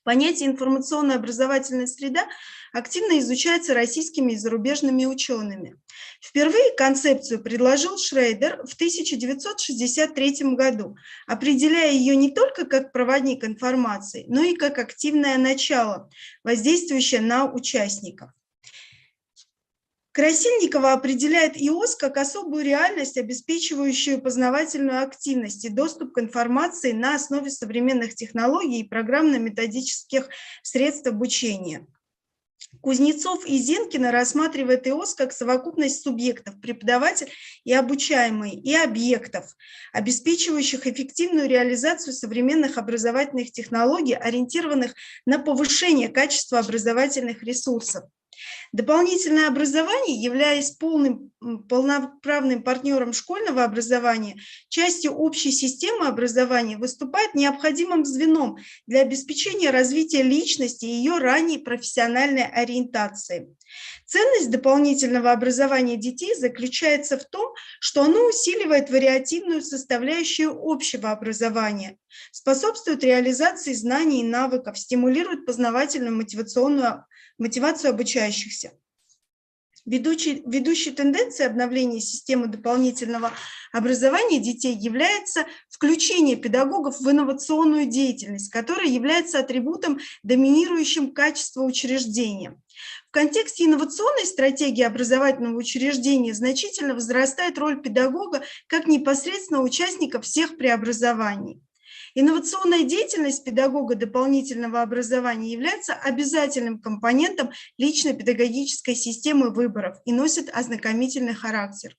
Понятие информационная образовательная среда активно изучается российскими и зарубежными учеными. Впервые концепцию предложил Шрейдер в 1963 году, определяя ее не только как проводник информации, но и как активное начало, воздействующее на участников. Красильникова определяет ИОС как особую реальность, обеспечивающую познавательную активность и доступ к информации на основе современных технологий и программно-методических средств обучения. Кузнецов и Зенкина рассматривает ИОС как совокупность субъектов, преподаватель и обучаемый, и объектов, обеспечивающих эффективную реализацию современных образовательных технологий, ориентированных на повышение качества образовательных ресурсов. Дополнительное образование, являясь полноправным партнером школьного образования, частью общей системы образования, выступает необходимым звеном для обеспечения развития личности и ее ранней профессиональной ориентации. Ценность дополнительного образования детей заключается в том, что оно усиливает вариативную составляющую общего образования, способствует реализации знаний и навыков, стимулирует познавательную мотивацию обучающихся. Ведущей тенденцией обновления системы дополнительного образования детей является включение педагогов в инновационную деятельность, которая является атрибутом, доминирующим качества учреждения. В контексте инновационной стратегии образовательного учреждения значительно возрастает роль педагога как непосредственного участника всех преобразований. Инновационная деятельность педагога дополнительного образования является обязательным компонентом личной педагогической системы выборов и носит ознакомительный характер.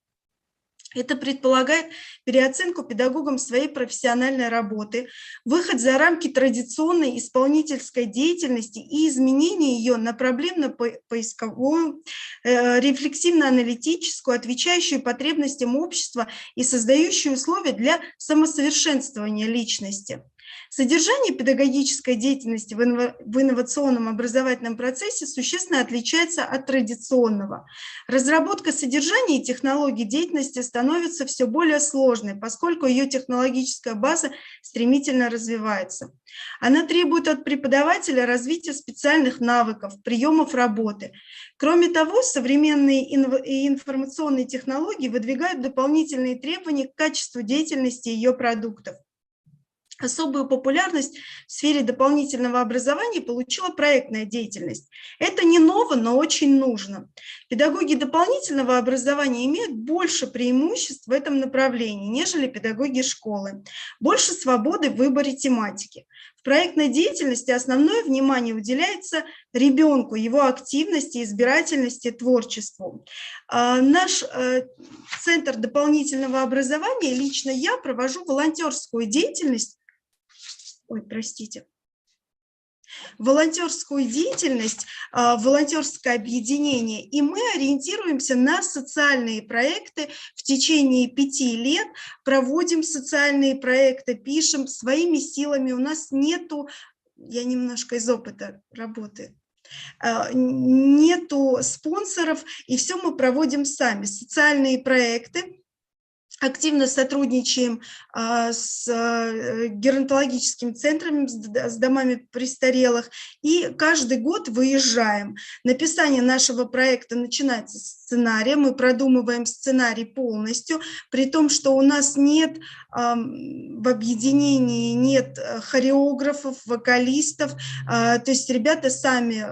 Это предполагает переоценку педагогом своей профессиональной работы, выход за рамки традиционной исполнительской деятельности и изменение ее на проблемно-поисковую, рефлексивно-аналитическую, отвечающую потребностям общества и создающую условия для самосовершенствования личности. Содержание педагогической деятельности в инновационном образовательном процессе существенно отличается от традиционного. Разработка содержания и технологий деятельности становится все более сложной, поскольку ее технологическая база стремительно развивается. Она требует от преподавателя развития специальных навыков, приемов работы. Кроме того, современные информационные технологии выдвигают дополнительные требования к качеству деятельности ее продуктов. Особую популярность в сфере дополнительного образования получила проектная деятельность. Это не ново, но очень нужно. Педагоги дополнительного образования имеют больше преимуществ в этом направлении, нежели педагоги школы. Больше свободы в выборе тематики. В проектной деятельности основное внимание уделяется ребенку, его активности, избирательности, творчеству. Наш Центр дополнительного образования, лично я провожу волонтерскую деятельность. волонтерскую деятельность, волонтерское объединение, и мы ориентируемся на социальные проекты. В течение 5 лет проводим социальные проекты, пишем своими силами. У нас нету, я немножко из опыта работы, нету спонсоров, и все мы проводим сами. Социальные проекты. Активно сотрудничаем с геронтологическими центрами, с домами престарелых, и каждый год выезжаем. Написание нашего проекта начинается с сценария, мы продумываем сценарий полностью, при том, что у нас нет в объединении нет хореографов, вокалистов, то есть ребята сами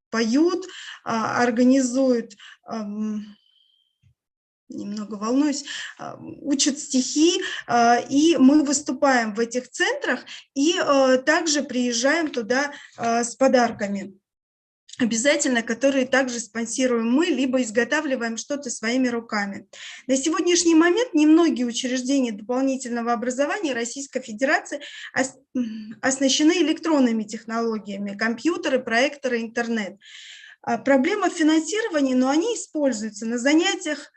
поют, организуют, немного волнуюсь, учат стихи, и мы выступаем в этих центрах, и также приезжаем туда с подарками, обязательно, которые также спонсируем мы, либо изготавливаем что-то своими руками. На сегодняшний момент немногие учреждения дополнительного образования Российской Федерации оснащены электронными технологиями, компьютеры, проекторы, интернет. Проблема в финансировании, но они используются на занятиях,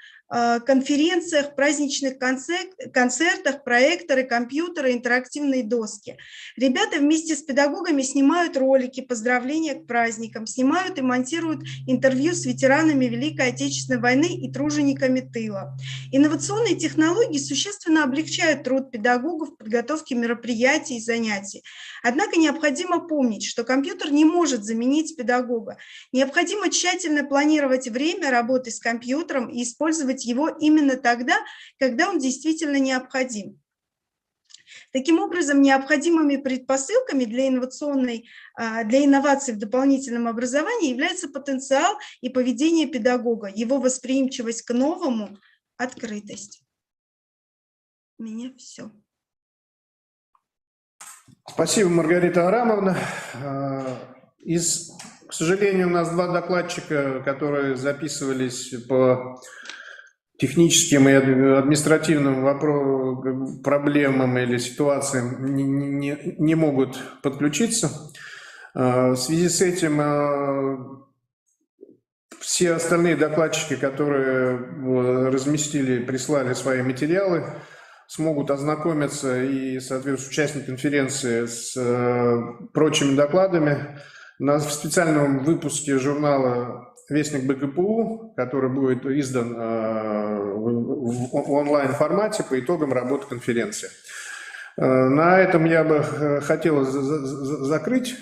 конференциях, праздничных концертах, проекторы, компьютеры, интерактивные доски. Ребята вместе с педагогами снимают ролики, поздравления к праздникам, снимают и монтируют интервью с ветеранами Великой Отечественной войны и тружениками тыла. Инновационные технологии существенно облегчают труд педагогов в подготовке мероприятий и занятий. Однако необходимо помнить, что компьютер не может заменить педагога. Необходимо тщательно планировать время работы с компьютером и использовать его именно тогда, когда он действительно необходим. Таким образом, необходимыми предпосылками для инноваций в дополнительном образовании является потенциал и поведение педагога, его восприимчивость к новому, открытость. У меня все. Спасибо, Маргарита Арамовна. К сожалению, у нас 2 докладчика, которые записывались по техническим и административным проблемам или ситуациям, не могут подключиться. В связи с этим все остальные докладчики, которые разместили, прислали свои материалы, смогут ознакомиться и, соответственно, участники конференции с прочими докладами в специальном выпуске журнала «Вестник БКПУ», который будет издан в онлайн-формате по итогам работы конференции. На этом я бы хотел закрыть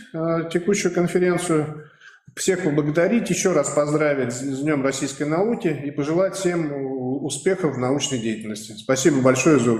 текущую конференцию. Всех поблагодарить, еще раз поздравить с Днем российской науки и пожелать всем успехов в научной деятельности. Спасибо большое за участие.